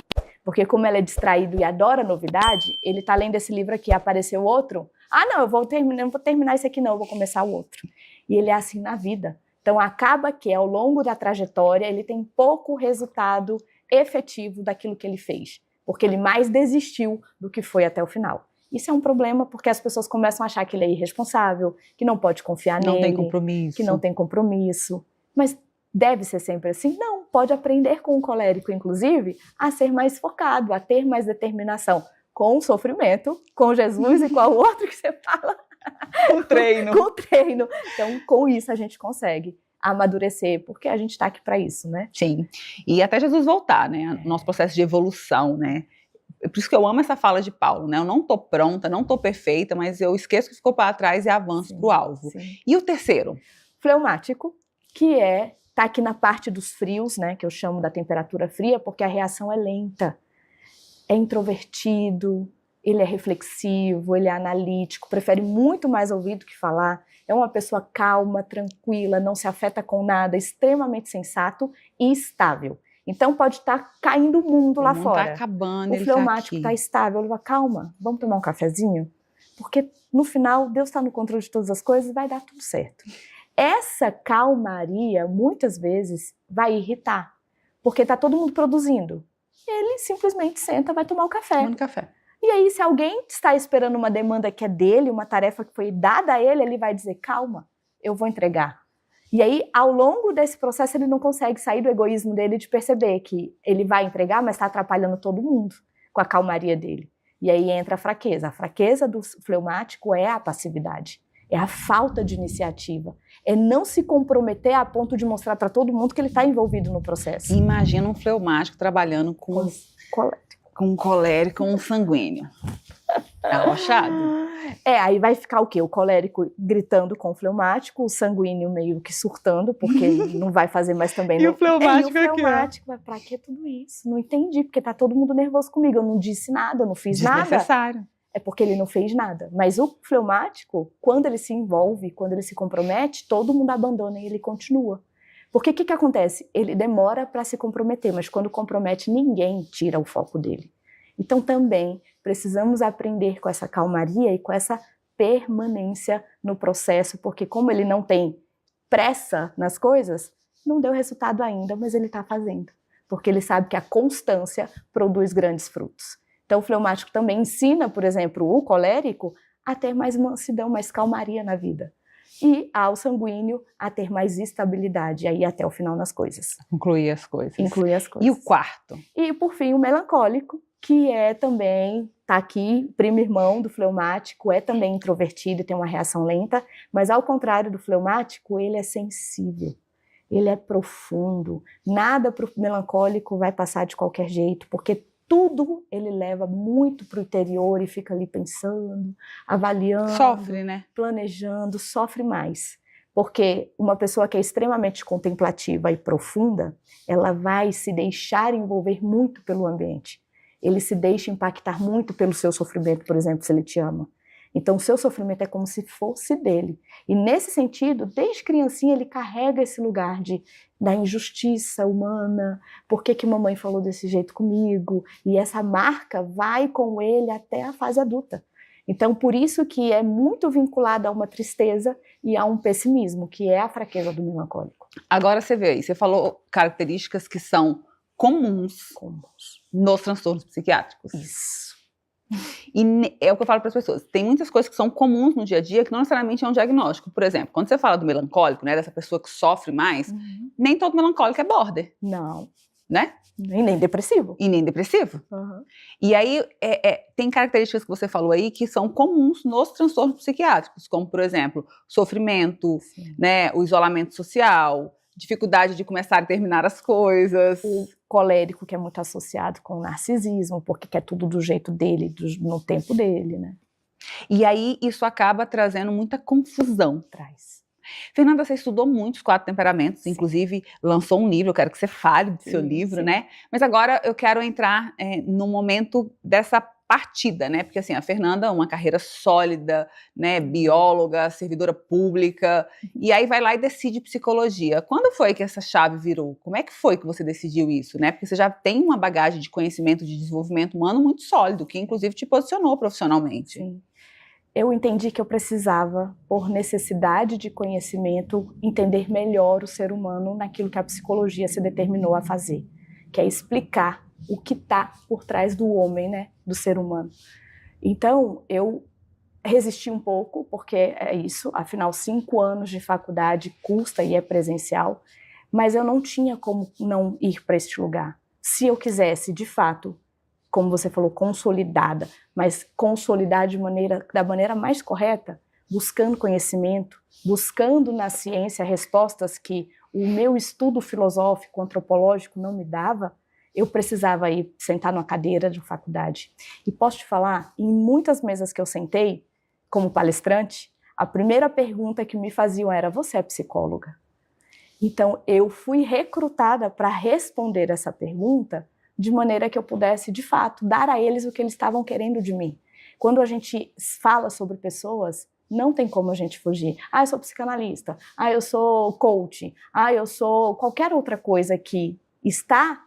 Porque como ele é distraído e adora novidade, ele está lendo esse livro aqui, apareceu outro, não, eu vou terminar esse aqui não, eu vou começar o outro. E ele é assim na vida. Então acaba que ao longo da trajetória ele tem pouco resultado efetivo daquilo que ele fez. Porque ele mais desistiu do que foi até o final. Isso é um problema porque as pessoas começam a achar que ele é irresponsável, que não pode confiar nele. Não tem compromisso. Que não tem compromisso. Mas deve ser sempre assim? Não, pode aprender com o colérico, inclusive, a ser mais focado, a ter mais determinação, com o sofrimento, com Jesus e qual outro que você fala? O treino. Com o treino. Então, com isso a gente consegue amadurecer, porque a gente está aqui para isso, né? Sim, e até Jesus voltar, né? Nosso processo de evolução, né? Por isso que eu amo essa fala de Paulo, né? Eu não tô pronta, não tô perfeita, mas eu esqueço que ficou para trás e avanço para o alvo. Sim. E o terceiro? Fleumático, que tá aqui na parte dos frios, né, que eu chamo da temperatura fria, porque a reação é lenta. É introvertido, ele é reflexivo, ele é analítico, prefere muito mais ouvir do que falar. É uma pessoa calma, tranquila, não se afeta com nada, extremamente sensato e estável. Então pode estar caindo o mundo lá fora. Tá acabando, o fleumático está estável, ele fala, calma, vamos tomar um cafezinho? Porque no final, Deus está no controle de todas as coisas e vai dar tudo certo. Essa calmaria, muitas vezes, vai irritar, porque está todo mundo produzindo. Ele simplesmente senta, vai tomar o café. Tomando café. E aí, se alguém está esperando uma demanda que é dele, uma tarefa que foi dada a ele vai dizer, calma, eu vou entregar. E aí, ao longo desse processo, ele não consegue sair do egoísmo dele de perceber que ele vai entregar, mas está atrapalhando todo mundo com a calmaria dele. E aí entra a fraqueza. A fraqueza do fleumático é a passividade. É a falta de iniciativa. É não se comprometer a ponto de mostrar para todo mundo que ele está envolvido no processo. Imagina um fleumático trabalhando com um colérico, um sanguíneo. É arrochado. Aí vai ficar o quê? O colérico gritando com o fleumático, o sanguíneo meio que surtando, porque não vai fazer mais também. E o fleumático aqui, o fleumático, mas pra que tudo isso? Não entendi, porque tá todo mundo nervoso comigo. Eu não disse nada, eu não fiz nada. Desnecessário. É porque ele não fez nada. Mas o fleumático, quando ele se envolve, quando ele se compromete, todo mundo abandona e ele continua. Porque o que acontece? Ele demora para se comprometer, mas quando compromete, ninguém tira o foco dele. Então também precisamos aprender com essa calmaria e com essa permanência no processo, porque como ele não tem pressa nas coisas, não deu resultado ainda, mas ele está fazendo. Porque ele sabe que a constância produz grandes frutos. Então o fleumático também ensina, por exemplo, o colérico a ter mais mansidão, mais calmaria na vida. E ao sanguíneo a ter mais estabilidade, aí até o final nas coisas. Incluir as coisas. Incluir as coisas. E o quarto? E por fim o melancólico, que é também, tá aqui, primo irmão do fleumático, é também introvertido e tem uma reação lenta, mas ao contrário do fleumático, ele é sensível. Ele é profundo. Nada para o melancólico vai passar de qualquer jeito, porque tudo ele leva muito para o interior e fica ali pensando, avaliando, sofre, né? Planejando, sofre mais. Porque uma pessoa que é extremamente contemplativa e profunda, ela vai se deixar envolver muito pelo ambiente. Ele se deixa impactar muito pelo seu sofrimento, por exemplo, se ele te ama. Então, o seu sofrimento é como se fosse dele. E nesse sentido, desde criancinha, ele carrega esse lugar da injustiça humana. Por que mamãe falou desse jeito comigo? E essa marca vai com ele até a fase adulta. Então, por isso que é muito vinculado a uma tristeza e a um pessimismo, que é a fraqueza do melancólico. Agora você vê aí, você falou características que são comuns nos transtornos psiquiátricos. Isso. E é o que eu falo para as pessoas, tem muitas coisas que são comuns no dia a dia que não necessariamente é um diagnóstico. Por exemplo, quando você fala do melancólico, né, dessa pessoa que sofre mais, nem todo melancólico é border. Não. né? E nem depressivo. E nem depressivo. E aí, tem características que você falou aí que são comuns nos transtornos psiquiátricos, como, por exemplo, sofrimento, né, o isolamento social, dificuldade de começar e terminar as coisas. O colérico, que é muito associado com o narcisismo, porque quer tudo do jeito dele, no tempo dele, né? E aí, isso acaba trazendo muita confusão. Traz. Fernanda, você estudou muito os 4 temperamentos, inclusive lançou um livro, eu quero que você fale do seu livro, né? Mas agora eu quero entrar no momento dessa partida, né? Porque assim, a Fernanda, uma carreira sólida, né? Bióloga, servidora pública, e aí vai lá e decide psicologia. Quando foi que essa chave virou? Como é que foi que você decidiu isso, né? Porque você já tem uma bagagem de conhecimento de desenvolvimento humano muito sólido, que inclusive te posicionou profissionalmente. Sim. Eu entendi que eu precisava, por necessidade de conhecimento, entender melhor o ser humano naquilo que a psicologia se determinou a fazer, que é explicar o que está por trás do homem, né, do ser humano. Então, eu resisti um pouco, porque é isso, afinal, 5 anos de faculdade custa e é presencial, mas eu não tinha como não ir para este lugar. Se eu quisesse, de fato, como você falou, consolidada, mas consolidar da maneira mais correta, buscando conhecimento, buscando na ciência respostas que o meu estudo filosófico, antropológico não me dava, eu precisava ir sentar numa cadeira de faculdade. E posso te falar, em muitas mesas que eu sentei, como palestrante, a primeira pergunta que me faziam era: você é psicóloga? Então, eu fui recrutada para responder essa pergunta de maneira que eu pudesse, de fato, dar a eles o que eles estavam querendo de mim. Quando a gente fala sobre pessoas, não tem como a gente fugir. Eu sou psicanalista. Eu sou coach. Eu sou qualquer outra coisa que está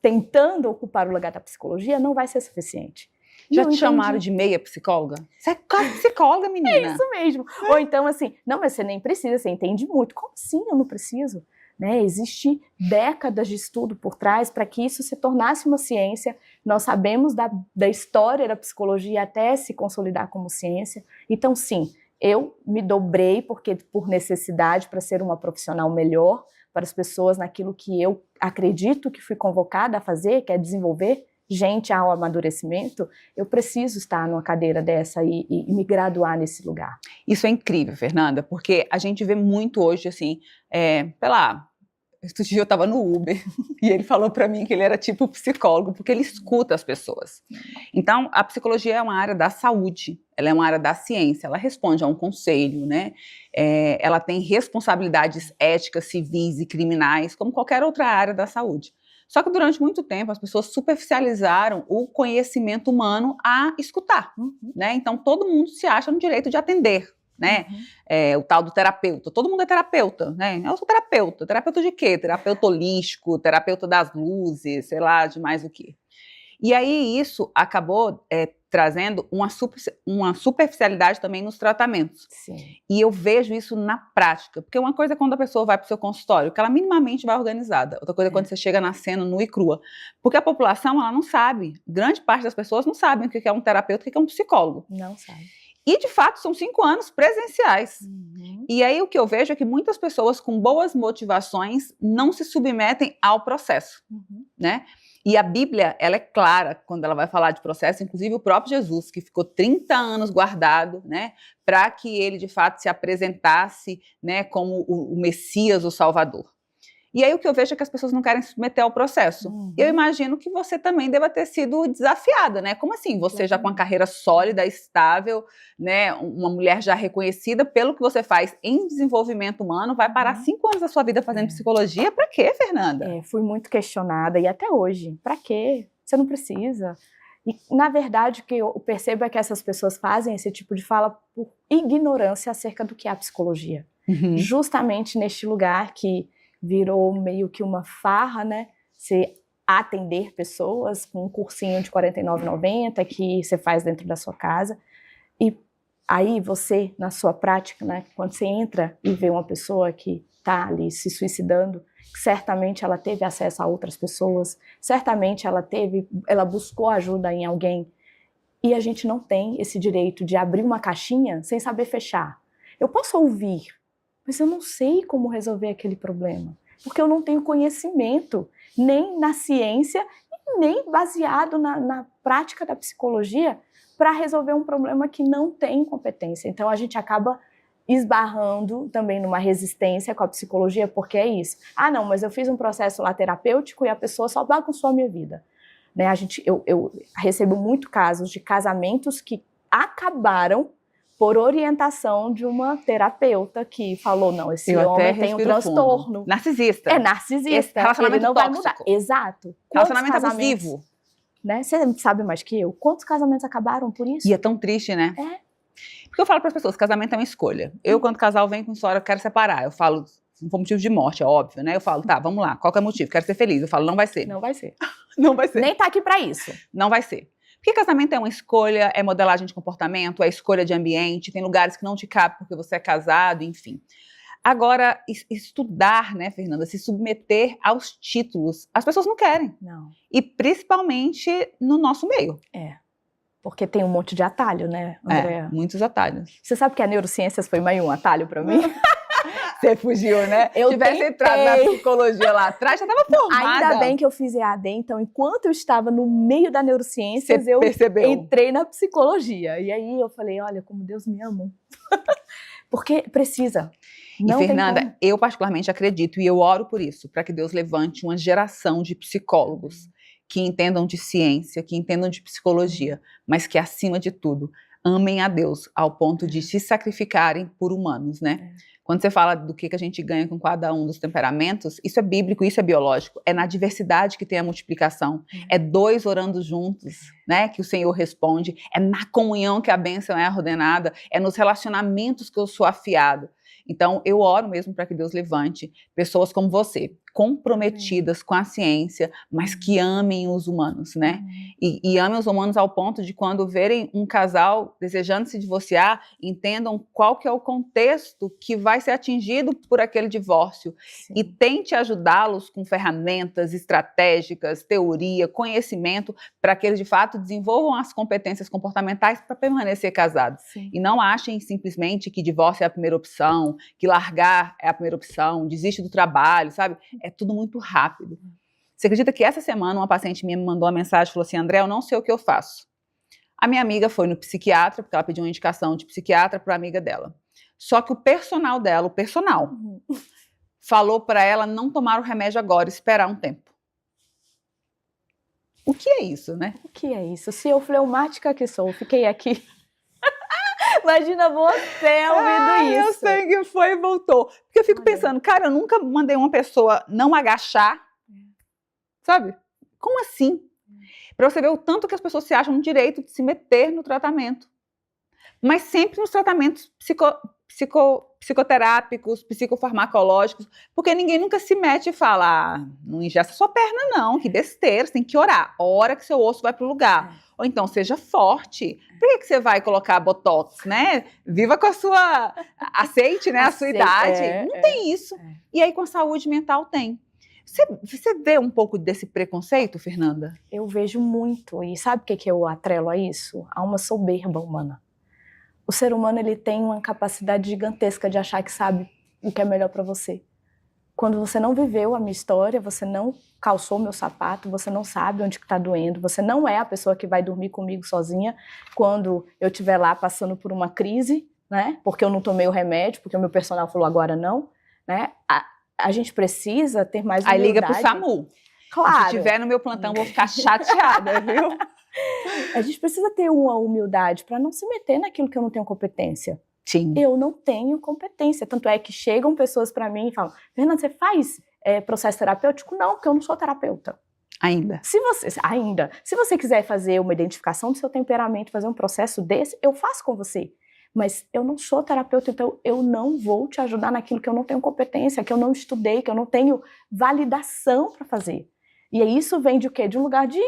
tentando ocupar o lugar da psicologia, não vai ser suficiente. Já te chamaram de meia psicóloga? Você é quase psicóloga, menina. É isso mesmo. Ou então assim, não, mas você nem precisa, você entende muito. Como assim eu não preciso? Né? Existe décadas de estudo por trás para que isso se tornasse uma ciência. Nós sabemos da história da psicologia até se consolidar como ciência. Então, sim, eu me dobrei por necessidade, para ser uma profissional melhor para as pessoas naquilo que eu acredito que fui convocada a fazer, que é desenvolver gente ao amadurecimento. Eu preciso estar numa cadeira dessa e me graduar nesse lugar. Isso é incrível, Fernanda, porque a gente vê muito hoje, assim, esse dia eu estava no Uber e ele falou para mim que ele era tipo psicólogo, porque ele escuta as pessoas. Então, a psicologia é uma área da saúde, ela é uma área da ciência, ela responde a um conselho, né? Ela tem responsabilidades éticas, civis e criminais, como qualquer outra área da saúde. Só que durante muito tempo as pessoas superficializaram o conhecimento humano a escutar, né? Então, todo mundo se acha no direito de atender, né? O tal do terapeuta. Todo mundo é terapeuta, né? Eu sou terapeuta. Terapeuta de quê? Terapeuta holístico, terapeuta das luzes, sei lá, de mais o quê. E aí isso acabou trazendo uma superficialidade também nos tratamentos. Sim. E eu vejo isso na prática, porque uma coisa é quando a pessoa vai para o seu consultório, que ela minimamente vai organizada. Outra coisa é quando você chega na cena nua e crua. Porque a população, ela não sabe. Grande parte das pessoas não sabem o que é um terapeuta e o que é um psicólogo. Não sabe. E, de fato, são 5 anos presenciais. E aí o que eu vejo é que muitas pessoas com boas motivações não se submetem ao processo, né? E a Bíblia, ela é clara quando ela vai falar de processo, inclusive o próprio Jesus, que ficou 30 anos guardado, né, para que ele, de fato, se apresentasse, né, como o Messias, o Salvador. E aí o que eu vejo é que as pessoas não querem se submeter ao processo. Eu imagino que você também deva ter sido desafiada, né? Como assim? Você já com uma carreira sólida, estável, né? Uma mulher já reconhecida pelo que você faz em desenvolvimento humano, vai parar 5 anos da sua vida fazendo psicologia? Pra quê, Fernanda? Fui muito questionada e até hoje. Pra quê? Você não precisa. E, na verdade, o que eu percebo é que essas pessoas fazem esse tipo de fala por ignorância acerca do que é a psicologia. Justamente neste lugar que virou meio que uma farra, né? Você atender pessoas com um cursinho de R$ 49,90 que você faz dentro da sua casa. E aí você, na sua prática, né? Quando você entra e vê uma pessoa que está ali se suicidando, certamente ela teve acesso a outras pessoas, certamente ela buscou ajuda em alguém. E a gente não tem esse direito de abrir uma caixinha sem saber fechar. Eu posso ouvir, mas eu não sei como resolver aquele problema. porque eu não tenho conhecimento, nem na ciência, nem baseado na prática da psicologia, para resolver um problema que não tem competência. Então, a gente acaba esbarrando também numa resistência com a psicologia, porque é isso. Ah, não, mas eu fiz um processo lá terapêutico e a pessoa só bagunçou a minha vida. Né? Eu recebo muito casos de casamentos que acabaram por orientação de uma terapeuta que falou, não, esse homem tem um transtorno. Fundo. Narcisista. É narcisista. Esse relacionamento ele não tóxico. vai mudar. Exato. Relacionamento abusivo. Né? Você sabe mais que eu. Quantos casamentos acabaram por isso? E é tão triste, né? É. Porque eu falo para as pessoas, casamento é uma escolha. Eu, quando casal vem com história, eu quero separar. Eu falo, se não for motivo de morte, é óbvio, né? Eu falo, tá, vamos lá, qual que é o motivo? Quero ser feliz. Eu falo, não vai ser. Não vai ser. Não vai ser. Nem tá aqui para isso. Não vai ser. Porque casamento é uma escolha, é modelagem de comportamento, é escolha de ambiente, tem lugares que não te cabem porque você é casado, enfim. Agora, estudar, né, Fernanda, se submeter aos títulos, as pessoas não querem. Não. E principalmente no nosso meio. É. Porque tem um monte de atalho, né, Andréa? Muitos atalhos. Você sabe que a neurociências foi meio um atalho para mim? Você fugiu, né? Eu tivesse entrado na psicologia lá atrás, já estava formada. Ainda bem que eu fiz EAD, então enquanto eu estava no meio da neurociências, eu entrei na psicologia. E aí eu falei, olha, como Deus me ama. Porque precisa. Não e Fernanda, eu particularmente acredito, e eu oro por isso, para que Deus levante uma geração de psicólogos que entendam de ciência, que entendam de psicologia, mas que, acima de tudo, amem a Deus ao ponto de se sacrificarem por humanos, né? Quando você fala do que a gente ganha com cada um dos temperamentos, isso é bíblico, isso é biológico. É na diversidade que tem a multiplicação. É dois orando juntos, né, que o Senhor responde. É na comunhão que a bênção é ordenada. É nos relacionamentos que eu sou afiado. Então, eu oro mesmo para que Deus levante pessoas como você, comprometidas com a ciência, mas que amem os humanos, né? E amem os humanos ao ponto de, quando verem um casal desejando se divorciar, entendam qual que é o contexto que vai ser atingido por aquele divórcio. Sim. E tente ajudá-los com ferramentas estratégicas, teoria, conhecimento, para que eles, de fato, desenvolvam as competências comportamentais para permanecer casados. Sim. E não achem simplesmente que divórcio é a primeira opção, que largar é a primeira opção, desiste do trabalho, sabe? É tudo muito rápido. Você acredita que essa semana uma paciente minha me mandou uma mensagem e falou assim, André, eu não sei o que eu faço. A minha amiga foi no psiquiatra, porque ela pediu uma indicação de psiquiatra para a amiga dela. Só que o personal dela, falou para ela não tomar o remédio agora, esperar um tempo. O que é isso, né? O que é isso? Se eu fleumática que sou, fiquei aqui... Imagina você ouvindo isso. Meu sangue foi e voltou. Porque eu fico pensando, cara, eu nunca mandei uma pessoa não agachar, sabe? Como assim? Para você ver o tanto que as pessoas se acham no direito de se meter no tratamento. Mas sempre nos tratamentos psicoterápicos, psicofarmacológicos, porque ninguém nunca se mete e fala, não ingesta sua perna não, que besteira, você tem que orar. Ora que seu osso vai pro lugar. Ou então, seja forte. Por que você vai colocar botox, né? Viva com a sua... Aceite, né? A sua idade. Não tem isso. E aí, com a saúde mental, tem. Você vê um pouco desse preconceito, Fernanda? Eu vejo muito. E sabe o que eu atrelo a isso? A uma soberba humana. O ser humano, ele tem uma capacidade gigantesca de achar que sabe o que é melhor para você. Quando você não viveu a minha história, você não calçou meu sapato, você não sabe onde que tá doendo, você não é a pessoa que vai dormir comigo sozinha quando eu estiver lá passando por uma crise, né? Porque eu não tomei o remédio, porque o meu personal falou agora não, né? A gente precisa ter mais humildade. Aí liga pro SAMU. Claro. Se estiver no meu plantão, vou ficar chateada, viu? A gente precisa ter uma humildade para não se meter naquilo que eu não tenho competência. Sim. Eu não tenho competência. Tanto é que chegam pessoas para mim e falam, Fernanda, você faz processo terapêutico? Não, porque eu não sou terapeuta. Ainda. Se você quiser fazer uma identificação do seu temperamento, fazer um processo desse, eu faço com você. Mas eu não sou terapeuta, então eu não vou te ajudar naquilo que eu não tenho competência, que eu não estudei, que eu não tenho validação para fazer. E isso vem de o quê? De um lugar de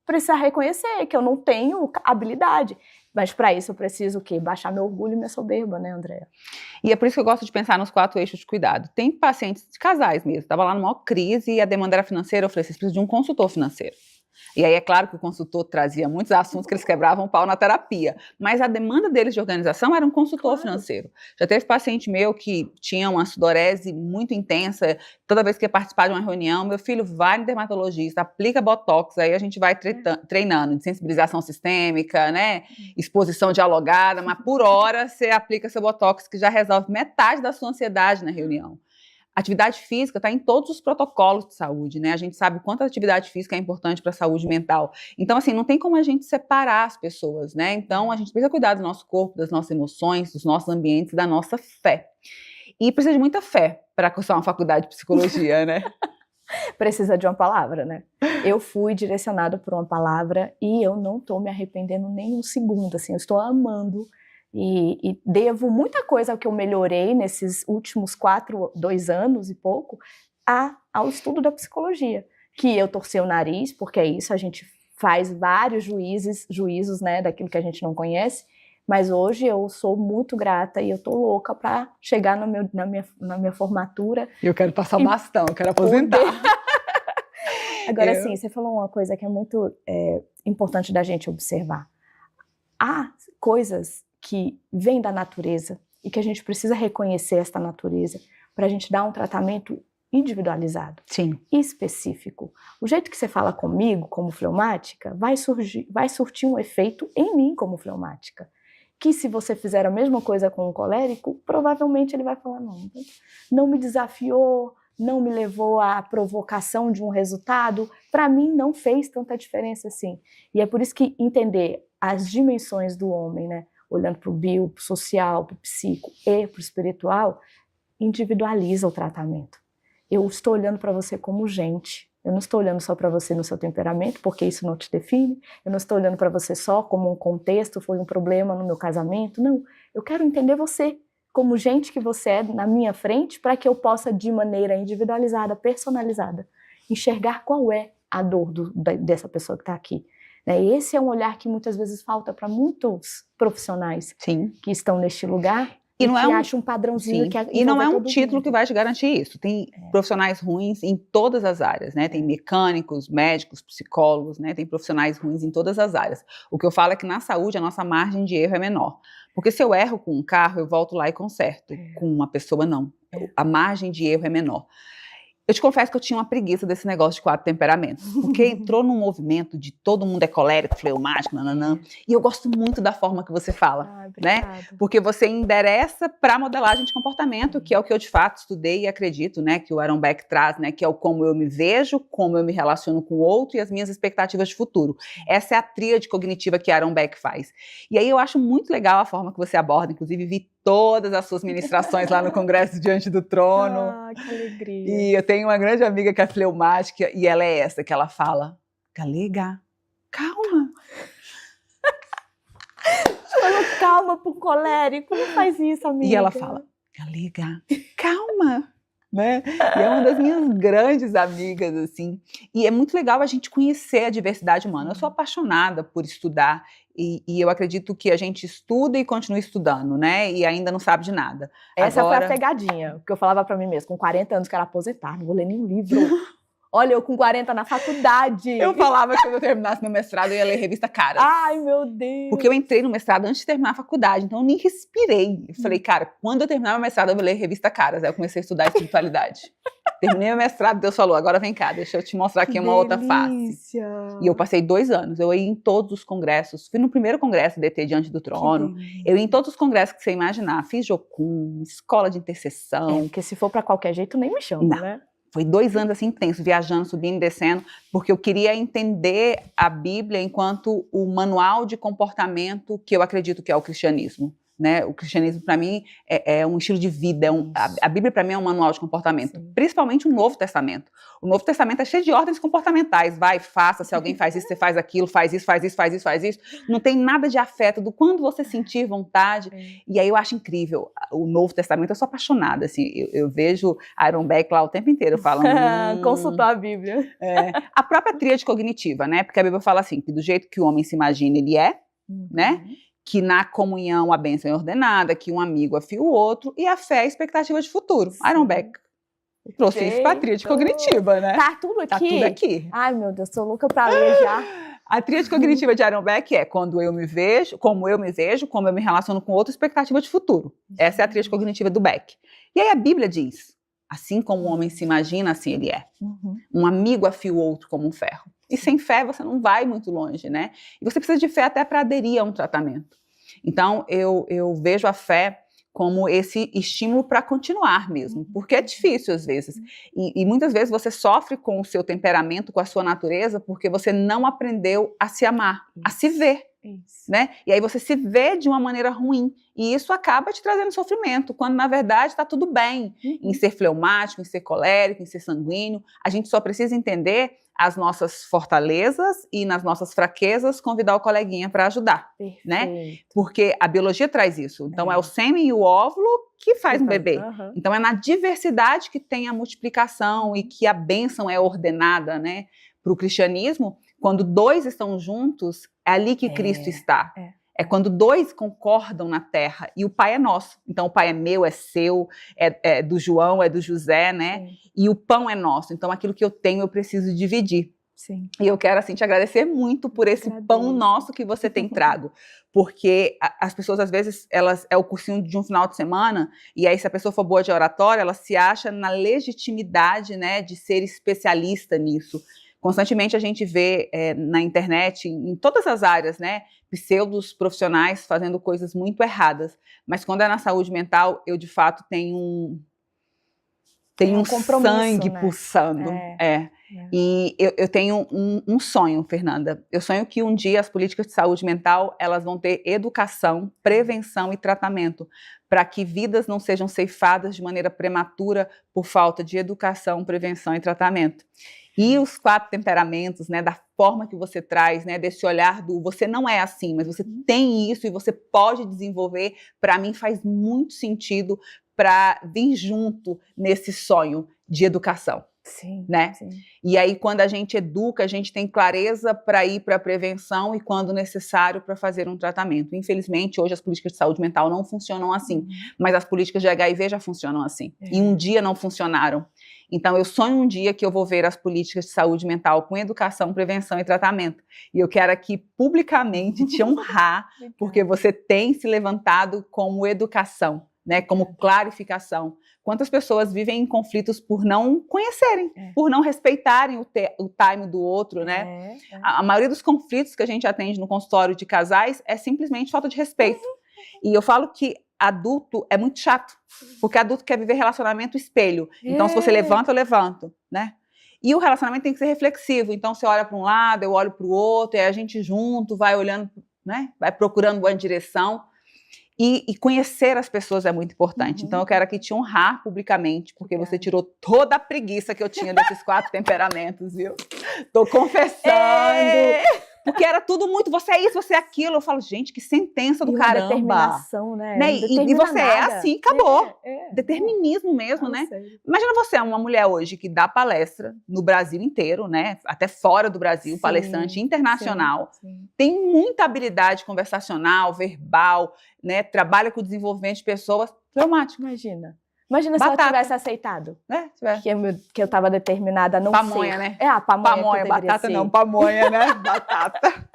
precisar reconhecer que eu não tenho habilidade. Mas para isso eu preciso o quê? Baixar meu orgulho e minha soberba, né, Andréa? E é por isso que eu gosto de pensar nos 4 eixos de cuidado. Tem pacientes de casais mesmo, estava lá numa maior crise e a demanda era financeira, eu falei, vocês precisam de um consultor financeiro. E aí é claro que o consultor trazia muitos assuntos que eles quebravam o pau na terapia, mas a demanda deles de organização era um consultor financeiro. Já teve paciente meu que tinha uma sudorese muito intensa, toda vez que ia participar de uma reunião, meu filho vai no dermatologista, aplica botox, aí a gente vai treinando de sensibilização sistêmica, né, exposição dialogada, mas por hora você aplica seu botox que já resolve metade da sua ansiedade na reunião. Atividade física está em todos os protocolos de saúde, né? A gente sabe quanto a atividade física é importante para a saúde mental. Então, assim, não tem como a gente separar as pessoas, né? Então, a gente precisa cuidar do nosso corpo, das nossas emoções, dos nossos ambientes, da nossa fé. E precisa de muita fé para cursar uma faculdade de psicologia, né? Precisa de uma palavra, né? Eu fui direcionada por uma palavra e eu não estou me arrependendo nem um segundo, assim, eu estou amando. E devo muita coisa que eu melhorei nesses últimos 2 anos e pouco ao estudo da psicologia, que eu torci o nariz, porque é isso, a gente faz vários juízos, né, daquilo que a gente não conhece, mas hoje eu sou muito grata e eu tô louca para chegar na minha formatura. Eu quero passar o bastão, eu quero aposentar. Agora, sim, você falou uma coisa que é muito importante da gente observar. Há coisas que vem da natureza e que a gente precisa reconhecer esta natureza para a gente dar um tratamento individualizado, sim, específico. O jeito que você fala comigo, como fleumática, vai surtir um efeito em mim como fleumática. Que se você fizer a mesma coisa com um colérico, provavelmente ele vai falar, não me desafiou, não me levou à provocação de um resultado, para mim não fez tanta diferença assim. E é por isso que entender as dimensões do homem, né? Olhando para o bio, para o social, para o psico e para o espiritual, individualiza o tratamento. Eu estou olhando para você como gente, eu não estou olhando só para você no seu temperamento, porque isso não te define, eu não estou olhando para você só como um contexto, foi um problema no meu casamento, não, eu quero entender você como gente que você é na minha frente, para que eu possa, de maneira individualizada, personalizada, enxergar qual é a dor dessa pessoa que está aqui. Esse é um olhar que muitas vezes falta para muitos profissionais sim, que estão neste lugar e não que é acham um padrãozinho sim, que e não é um título mundo. que vai te garantir isso. Tem profissionais ruins em todas as áreas, né? Tem mecânicos, médicos, psicólogos, né? Tem profissionais ruins em todas as áreas. O que eu falo é que na saúde a nossa margem de erro é menor. Porque se eu erro com um carro, eu volto lá e conserto. Com uma pessoa, não. A margem de erro é menor. Eu te confesso que eu tinha uma preguiça desse negócio de 4 temperamentos, porque entrou num movimento de todo mundo é colérico, fleumático, nananã, e eu gosto muito da forma que você fala, né? Porque você endereça para a modelagem de comportamento, que é o que eu de fato estudei e acredito, né, que o Aaron Beck traz, né, que é o como eu me vejo, como eu me relaciono com o outro e as minhas expectativas de futuro. Essa é a tríade cognitiva que Aaron Beck faz. E aí eu acho muito legal a forma que você aborda, inclusive vi todas as suas ministrações lá no Congresso Diante do Trono. Ah, que alegria. E eu tenho uma grande amiga que é fleumática e ela é essa, que ela fala, Galega, calma. Calma pro colérico, não faz isso, amiga. E ela fala, Galega, calma. Né? E é uma das minhas grandes amigas, assim. E é muito legal a gente conhecer a diversidade humana. Eu sou apaixonada por estudar e eu acredito que a gente estuda e continua estudando, né? E ainda não sabe de nada. Essa foi a pegadinha, que eu falava pra mim mesmo, com 40 anos, que era aposentar, não vou ler nenhum livro. Olha, eu com 40 na faculdade. Eu falava que quando eu terminasse meu mestrado, eu ia ler revista Caras. Ai, meu Deus. Porque eu entrei no mestrado antes de terminar a faculdade, então eu nem respirei. Eu falei, cara, quando eu terminar meu mestrado, eu vou ler revista Caras. Aí eu comecei a estudar espiritualidade. Terminei meu mestrado, Deus falou, agora vem cá, deixa eu te mostrar aqui uma outra face. E eu passei 2 anos, eu ia em todos os congressos. Fui no primeiro congresso DT Diante do Trono. Eu ia em todos os congressos que você imaginar. Fiz Jocum, escola de intercessão. Porque se for pra qualquer jeito, nem me chama, né? Foi 2 anos assim intensos, viajando, subindo e descendo, porque eu queria entender a Bíblia enquanto o manual de comportamento que eu acredito que é o cristianismo. Né? O cristianismo, para mim, é um estilo de vida. A Bíblia, para mim, é um manual de comportamento. Sim. Principalmente o Novo Testamento. O Novo Testamento é cheio de ordens comportamentais. Vai, faça, se alguém faz isso, você faz aquilo, faz isso, faz isso, faz isso, faz isso. Não tem nada de afeto do quando você sentir vontade. E aí eu acho incrível. O Novo Testamento, eu sou apaixonada. Assim, eu vejo Aaron Beck lá o tempo inteiro falando... Consultar a Bíblia. A própria tríade cognitiva, né? Porque a Bíblia fala assim, que do jeito que o homem se imagina, ele é, né? Que na comunhão a bênção é ordenada, que um amigo afia o outro, e a fé é a expectativa de futuro. Sim. Aaron Beck. Trouxe isso para a tríade cognitiva, né? Tá tudo aqui? Tá tudo aqui. Ai, meu Deus, tô louca pra ler já. A tríade cognitiva de Aaron Beck é quando eu me vejo, como eu me relaciono com outra expectativa de futuro. Essa é a tríade cognitiva do Beck. E aí a Bíblia diz, assim como o homem se imagina, assim ele é. Um amigo afia o outro como um ferro. E sem fé você não vai muito longe, né? E você precisa de fé até para aderir a um tratamento. Então, eu vejo a fé como esse estímulo para continuar mesmo, porque é difícil às vezes. E muitas vezes você sofre com o seu temperamento, com a sua natureza, porque você não aprendeu a se amar, a se ver. Né? E aí você se vê de uma maneira ruim. E isso acaba te trazendo sofrimento, quando na verdade está tudo bem em ser fleumático, em ser colérico, em ser sanguíneo. A gente só precisa entender as nossas fortalezas e nas nossas fraquezas convidar o coleguinha para ajudar, né? Porque a biologia traz isso. Então é o sêmen e o óvulo que faz um bebê. Então é na diversidade que tem a multiplicação e que a bênção é ordenada, né? Para o cristianismo, quando dois estão juntos, é ali que Cristo está. É quando dois concordam na terra e o Pai é nosso. Então o Pai é meu, é seu, é do João, é do José, né? E o pão é nosso. Então aquilo que eu tenho eu preciso dividir. Sim. E eu quero assim te agradecer muito por esse pão nosso que você tem trago. Porque as pessoas às vezes, é o cursinho de um final de semana, e aí se a pessoa for boa de oratória, ela se acha na legitimidade, né, de ser especialista nisso. Constantemente a gente vê na internet, em todas as áreas, né, pseudos profissionais fazendo coisas muito erradas. Mas quando é na saúde mental, eu de fato tenho um sangue, né, pulsando. E eu tenho um sonho, Fernanda. Eu sonho que um dia as políticas de saúde mental elas vão ter educação, prevenção e tratamento, para que vidas não sejam ceifadas de maneira prematura por falta de educação, prevenção e tratamento. E os 4 temperamentos, né, da forma que você traz, né, desse olhar do você não é assim, mas você tem isso e você pode desenvolver, para mim faz muito sentido para vir junto nesse sonho de educação. Sim, né? Sim. E aí, quando a gente educa, a gente tem clareza para ir para a prevenção e, quando necessário, para fazer um tratamento. Infelizmente, hoje as políticas de saúde mental não funcionam assim, mas as políticas de HIV já funcionam assim. E um dia não funcionaram. Então, eu sonho um dia que eu vou ver as políticas de saúde mental com educação, prevenção e tratamento. E eu quero aqui publicamente te honrar, porque você tem se levantado como educação, né, como clarificação. Quantas pessoas vivem em conflitos por não conhecerem, por não respeitarem o time do outro, né? A maioria dos conflitos que a gente atende no consultório de casais é simplesmente falta de respeito. E eu falo que adulto é muito chato, porque adulto quer viver relacionamento espelho. Então, se você levanta, eu levanto, né? E o relacionamento tem que ser reflexivo. Então, você olha para um lado, eu olho para o outro, e a gente junto vai olhando, né? Vai procurando uma direção. E conhecer as pessoas é muito importante. Então, eu quero aqui te honrar publicamente, porque você tirou toda a preguiça que eu tinha desses 4 temperamentos, viu? Tô confessando. Porque era tudo muito, você é isso, você é aquilo. Eu falo, gente, que sentença do caramba. Determinação, né? E você é assim, acabou. Determinismo mesmo, né? Sei. Imagina você, uma mulher hoje que dá palestra no Brasil inteiro, né? Até fora do Brasil, palestrante internacional. Sim. Tem muita habilidade conversacional, verbal, né? Trabalha com o desenvolvimento de pessoas. Traumático. Imagina se ela tivesse aceitado. Que eu estava determinada a não pamonha, ser. Né? A pamonha que batata ser. não, pamonha, né? Batata.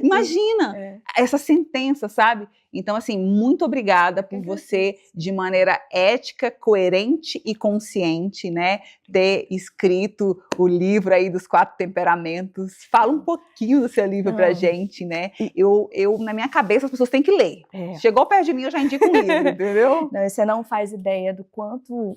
Imagina essa sentença, sabe? Então, assim, muito obrigada por você, de maneira ética, coerente e consciente, né, ter escrito o livro aí dos 4 temperamentos. Fala um pouquinho do seu livro pra gente, né? Eu, na minha cabeça, as pessoas têm que ler. Chegou perto de mim, eu já indico um livro, entendeu? Não, você não faz ideia do quanto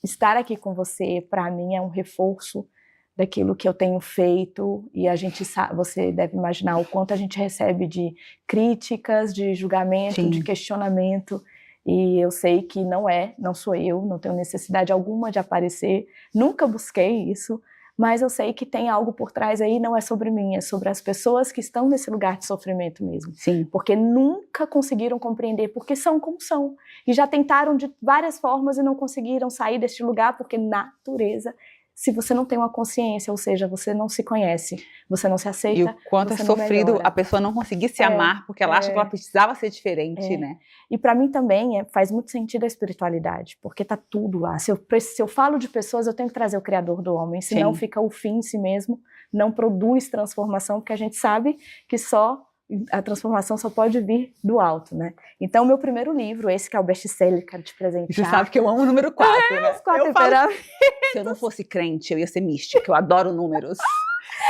estar aqui com você, para mim, é um reforço daquilo que eu tenho feito, e a gente sabe, você deve imaginar o quanto a gente recebe de críticas, de julgamento, de questionamento, e eu sei que não sou eu, não tenho necessidade alguma de aparecer, nunca busquei isso, mas eu sei que tem algo por trás aí, não é sobre mim, é sobre as pessoas que estão nesse lugar de sofrimento mesmo. Sim. Porque nunca conseguiram compreender porque são como são, e já tentaram de várias formas e não conseguiram sair deste lugar, porque natureza se você não tem uma consciência, ou seja, você não se conhece, você não se aceita. E o quanto é você não sofrido melhora. a pessoa não conseguir se amar, porque ela acha que ela precisava ser diferente, né? E para mim também faz muito sentido a espiritualidade, porque tá tudo lá. Se eu falo de pessoas, eu tenho que trazer o Criador do homem, senão fica o fim em si mesmo, não produz transformação, porque a gente sabe que a transformação só pode vir do alto, né? Então, meu primeiro livro, esse que é o best-seller, quero te presentear. Você sabe que eu amo o número 4, né? Os 4 temperamentos. Se eu não fosse crente, eu ia ser mística, eu adoro números.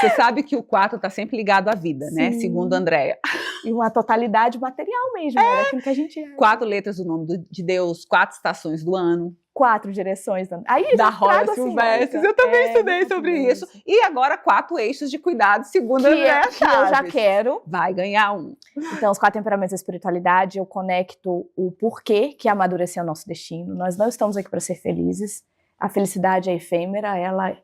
Você sabe que o 4 está sempre ligado à vida, né? Segundo a Andréia. E uma totalidade material mesmo, era aquilo que a gente é. 4 letras do nome de Deus, 4 estações do ano. 4 direções aí da Rosa Silvestre. Eu também estudei sobre isso. E agora 4 eixos de cuidado, segundo a Andréia Chaves. Eu já quero. Vai ganhar um. Então, os 4 temperamentos da espiritualidade, eu conecto o porquê que amadurecer é o nosso destino. Nós não estamos aqui para ser felizes. A felicidade é efêmera,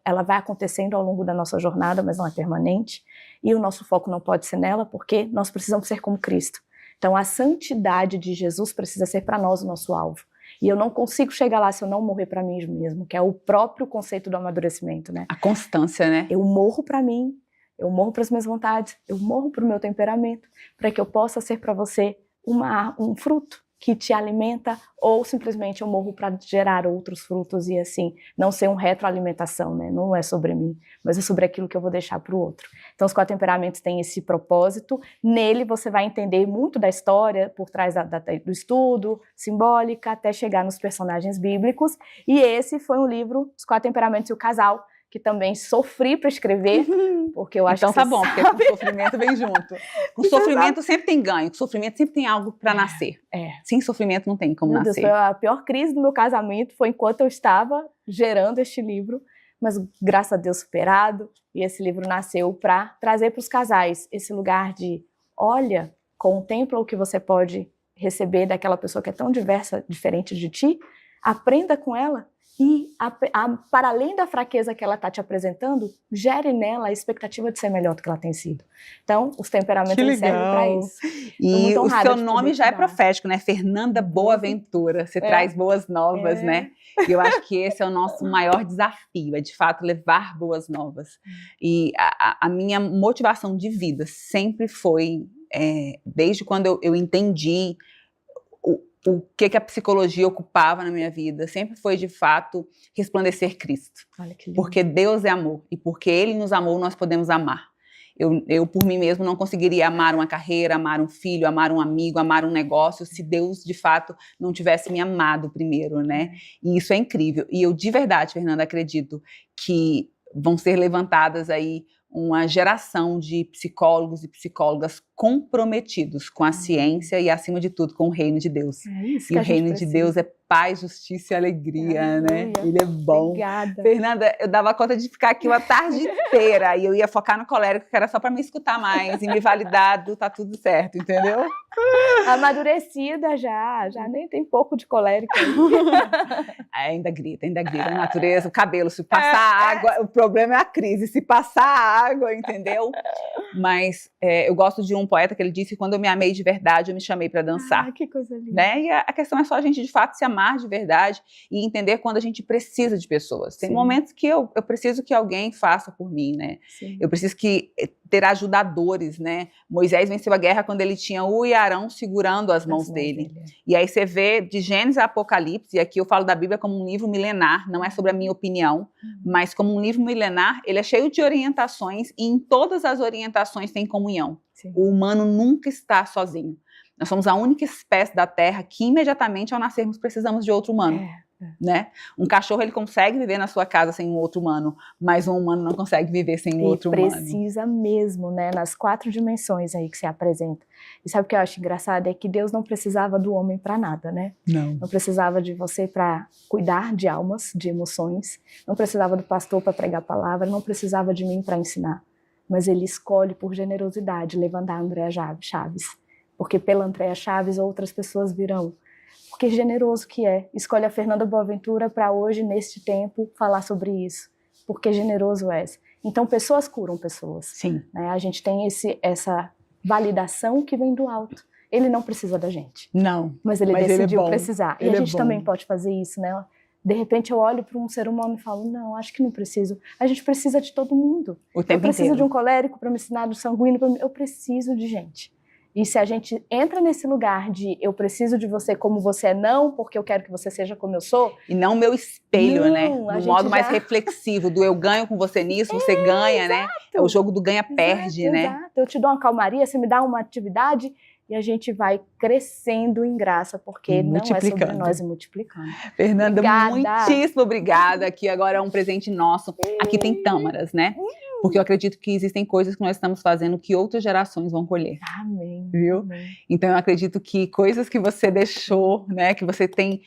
ela vai acontecendo ao longo da nossa jornada, mas não é permanente. E o nosso foco não pode ser nela, porque nós precisamos ser como Cristo. Então, a santidade de Jesus precisa ser para nós o nosso alvo. E eu não consigo chegar lá se eu não morrer para mim mesmo, que é o próprio conceito do amadurecimento, né? A constância, né? Eu morro para mim, eu morro para as minhas vontades, eu morro para o meu temperamento, para que eu possa ser para você um fruto que te alimenta, ou simplesmente eu morro para gerar outros frutos e assim, não ser uma retroalimentação, né? Não é sobre mim, mas é sobre aquilo que eu vou deixar para o outro. Então, os 4 temperamentos têm esse propósito. Nele, você vai entender muito da história por trás do estudo, simbólica, até chegar nos personagens bíblicos. E esse foi um livro, Os 4 Temperamentos e o Casal, que também sofri para escrever, porque eu acho então que tá bom, porque com sofrimento vem junto. Com sofrimento sempre tem ganho, com sofrimento sempre tem algo para nascer. Sem sofrimento não tem como nascer. Deus, a pior crise do meu casamento foi enquanto eu estava gerando este livro, mas graças a Deus superado, e esse livro nasceu para trazer para os casais esse lugar de, olha, contempla o que você pode receber daquela pessoa que é tão diversa, diferente de ti, aprenda com ela, e para além da fraqueza que ela está te apresentando, gere nela a expectativa de ser melhor do que ela tem sido. Então, os temperamentos servem para isso. E o seu nome já é profético, né? Fernanda Boaventura. Você traz boas novas, né? E eu acho que esse é o nosso maior desafio, é de fato levar boas novas. E a minha motivação de vida sempre foi, desde quando eu entendi o que a psicologia ocupava na minha vida, sempre foi, de fato, resplandecer Cristo. Olha que lindo. Porque Deus é amor, e porque Ele nos amou, nós podemos amar. Eu, por mim mesmo, não conseguiria amar uma carreira, amar um filho, amar um amigo, amar um negócio, se Deus, de fato, não tivesse me amado primeiro, né? E isso é incrível. E eu, de verdade, Fernanda, acredito que vão ser levantadas aí uma geração de psicólogos e psicólogas comprometidos com a ciência e, acima de tudo, com o reino de Deus. Isso e o reino de Deus é paz, justiça e alegria, né? Ele é bom. Obrigada. Fernanda, eu dava conta de ficar aqui uma tarde inteira e eu ia focar no colérico, que era só para me escutar mais e me validar, tá tudo certo, entendeu? Amadurecida já nem tem pouco de colérico. Ainda grita, a natureza, o cabelo, se passar água, o problema é a crise, se passar água, entendeu? Mas eu gosto de um poeta que ele disse que quando eu me amei de verdade, eu me chamei para dançar. Ah, que coisa linda. Né? E a questão é só a gente, de fato, se amar de verdade e entender quando a gente precisa de pessoas. Tem momentos que eu preciso que alguém faça por mim, né? Sim. Eu preciso ter ajudadores, né? Moisés venceu a guerra quando ele tinha U e Arão segurando as mãos dele. E aí você vê de Gênesis a Apocalipse, e aqui eu falo da Bíblia como um livro milenar, não é sobre a minha opinião, mas como um livro milenar, ele é cheio de orientações e em todas as orientações tem comunhão. Sim. O humano nunca está sozinho. Nós somos a única espécie da Terra que imediatamente ao nascermos precisamos de outro humano. Né? Um cachorro ele consegue viver na sua casa sem um outro humano, mas um humano não consegue viver sem um outro humano. Precisa mesmo, né? Nas 4 dimensões aí que se apresenta. E sabe o que eu acho engraçado? É que Deus não precisava do homem para nada, né? Não precisava de você para cuidar de almas, de emoções. Não precisava do pastor para pregar a palavra. Não precisava de mim para ensinar. Mas ele escolhe por generosidade levantar a Andréia Chaves. Porque pela Andréia Chaves outras pessoas virão. Porque generoso que é. Escolhe a Fernanda Boaventura para hoje, neste tempo, falar sobre isso. Porque generoso és. Então, pessoas curam pessoas. Sim. Né? A gente tem essa validação que vem do alto. Ele não precisa da gente. Não. Mas ele decidiu precisar. E Ele a gente também pode fazer isso, né? De repente eu olho para um ser humano e falo, não, acho que não preciso. A gente precisa de todo mundo. O tempo eu preciso inteiro. de um colérico para me ensinar, do sanguíneo, eu preciso de gente. E se a gente entra nesse lugar de eu preciso de você como você é, não porque eu quero que você seja como eu sou. E não meu espelho, não, né? No modo mais reflexivo, do eu ganho com você nisso, você ganha, né? É o jogo do ganha-perde, né? Exato. Eu te dou uma calmaria, você me dá uma atividade e a gente vai crescendo em graça, porque não é sobre nós e multiplicando. Fernanda, muitíssimo obrigada. Aqui agora é um presente nosso. Aqui tem tâmaras, né? Porque eu acredito que existem coisas que nós estamos fazendo que outras gerações vão colher. Amém. Viu? Amém. Então eu acredito que coisas que você deixou, né, que você tem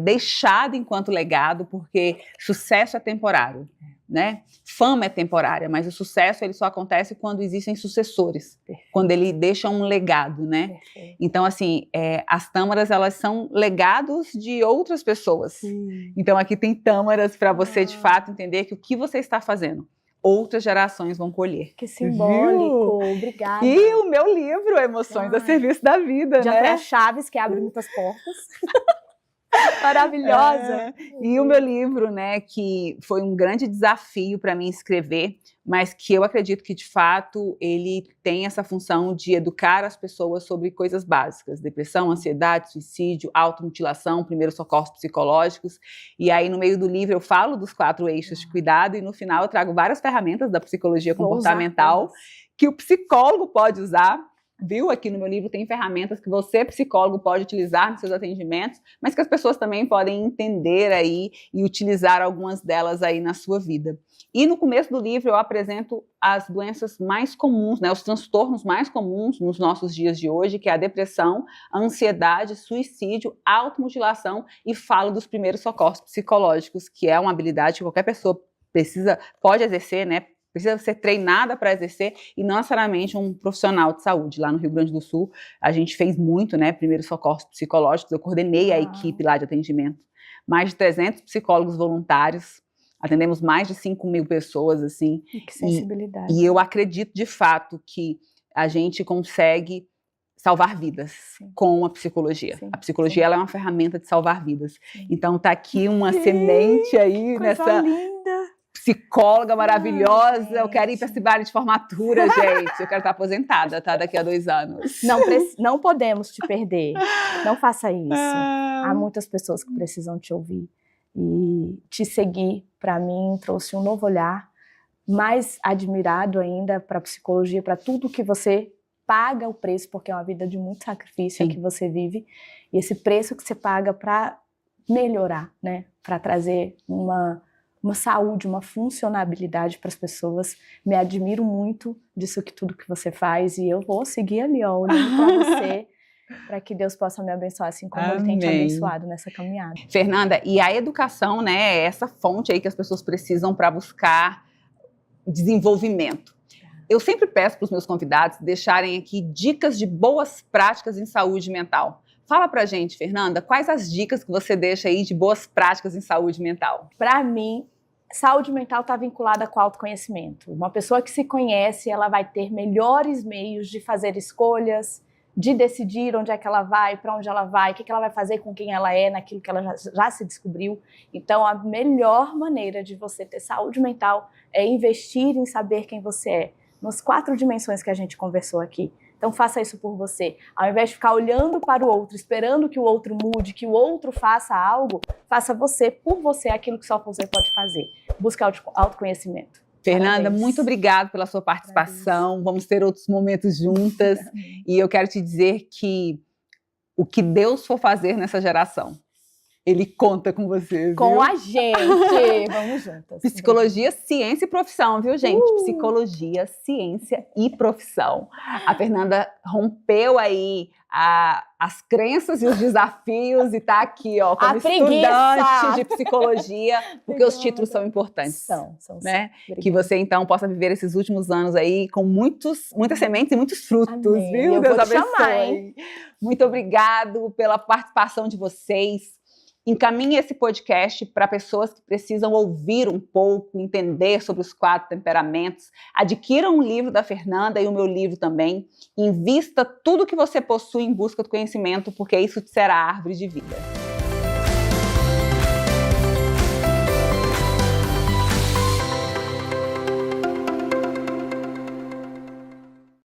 deixado enquanto legado, porque sucesso é temporário, né? Fama é temporária, mas o sucesso ele só acontece quando existem sucessores, quando ele deixa um legado, né? Perfeito. Então assim, as tâmaras elas são legados de outras pessoas. Sim. Então aqui tem tâmaras para você de fato entender que o que você está fazendo outras gerações vão colher. Que simbólico, obrigada. E o meu livro, Emoções a Serviço da Vida, de né? Andréa Chaves, que abre muitas portas. Maravilhosa. E o meu livro, né, que foi um grande desafio para mim escrever, mas que eu acredito que, de fato, ele tem essa função de educar as pessoas sobre coisas básicas, depressão, ansiedade, suicídio, automutilação, primeiros socorros psicológicos, e aí no meio do livro eu falo dos 4 eixos de cuidado e no final eu trago várias ferramentas da psicologia comportamental que o psicólogo pode usar. Viu? Aqui no meu livro tem ferramentas que você, psicólogo, pode utilizar nos seus atendimentos, mas que as pessoas também podem entender aí e utilizar algumas delas aí na sua vida. E no começo do livro eu apresento as doenças mais comuns, né, os transtornos mais comuns nos nossos dias de hoje, que é a depressão, a ansiedade, suicídio, automutilação, e falo dos primeiros socorros psicológicos, que é uma habilidade que qualquer pessoa pode exercer, né? Precisa ser treinada para exercer e não necessariamente um profissional de saúde. Lá no Rio Grande do Sul, a gente fez muito, né, primeiros socorros psicológicos, eu coordenei a equipe lá de atendimento. Mais de 300 psicólogos voluntários, atendemos mais de 5.000 pessoas, assim. Que sensibilidade. E eu acredito, de fato, que a gente consegue salvar vidas com a psicologia. A psicologia ela é uma ferramenta de salvar vidas. Então tá aqui uma semente aí nessa... linda. Psicóloga maravilhosa, eu quero ir para esse baile de formatura, gente. Eu quero estar aposentada, tá? Daqui a 2 anos. Não podemos te perder. Não faça isso. Há muitas pessoas que precisam te ouvir. E te seguir, para mim, trouxe um novo olhar, mais admirado ainda para a psicologia, para tudo que você paga o preço, porque é uma vida de muito sacrifício que você vive. E esse preço que você paga para melhorar, né? Para trazer uma saúde, uma funcionabilidade para as pessoas. Me admiro muito disso tudo que você faz e eu vou seguir ali, ó, olhando para você, para que Deus possa me abençoar assim como Ele tem te abençoado nessa caminhada. Fernanda, e a educação, né, é essa fonte aí que as pessoas precisam para buscar desenvolvimento. Eu sempre peço para os meus convidados deixarem aqui dicas de boas práticas em saúde mental. Fala pra gente, Fernanda, quais as dicas que você deixa aí de boas práticas em saúde mental? Para mim, saúde mental está vinculada com autoconhecimento. Uma pessoa que se conhece, ela vai ter melhores meios de fazer escolhas, de decidir onde é que ela vai, para onde ela vai, o que ela vai fazer com quem ela é, naquilo que ela já se descobriu. Então, a melhor maneira de você ter saúde mental é investir em saber quem você é, nas 4 dimensões que a gente conversou aqui. Então faça isso por você. Ao invés de ficar olhando para o outro, esperando que o outro mude, que o outro faça algo, faça você, por você, aquilo que só você pode fazer. Busque autoconhecimento. Fernanda, Parabéns. Muito obrigada pela sua participação. Parabéns. Vamos ter outros momentos juntas. E eu quero te dizer que o que Deus for fazer nessa geração, Ele conta com você, viu? Com a gente. Vamos juntas. Psicologia, ciência e profissão, viu, gente? Psicologia, ciência e profissão. A Fernanda rompeu aí as crenças e os desafios e tá aqui, ó, como estudante de psicologia, porque os títulos são importantes. São, né? Que você, então, possa viver esses últimos anos aí com muitas sementes e muitos frutos, Amém. viu? Eu Deus vou te abençoe. chamar, hein? Muito obrigado pela participação de vocês. Encaminhe esse podcast para pessoas que precisam ouvir um pouco, entender sobre os 4 temperamentos. Adquira um livro da Fernanda e o meu livro também. Invista tudo que você possui em busca do conhecimento, porque isso te será árvore de vida.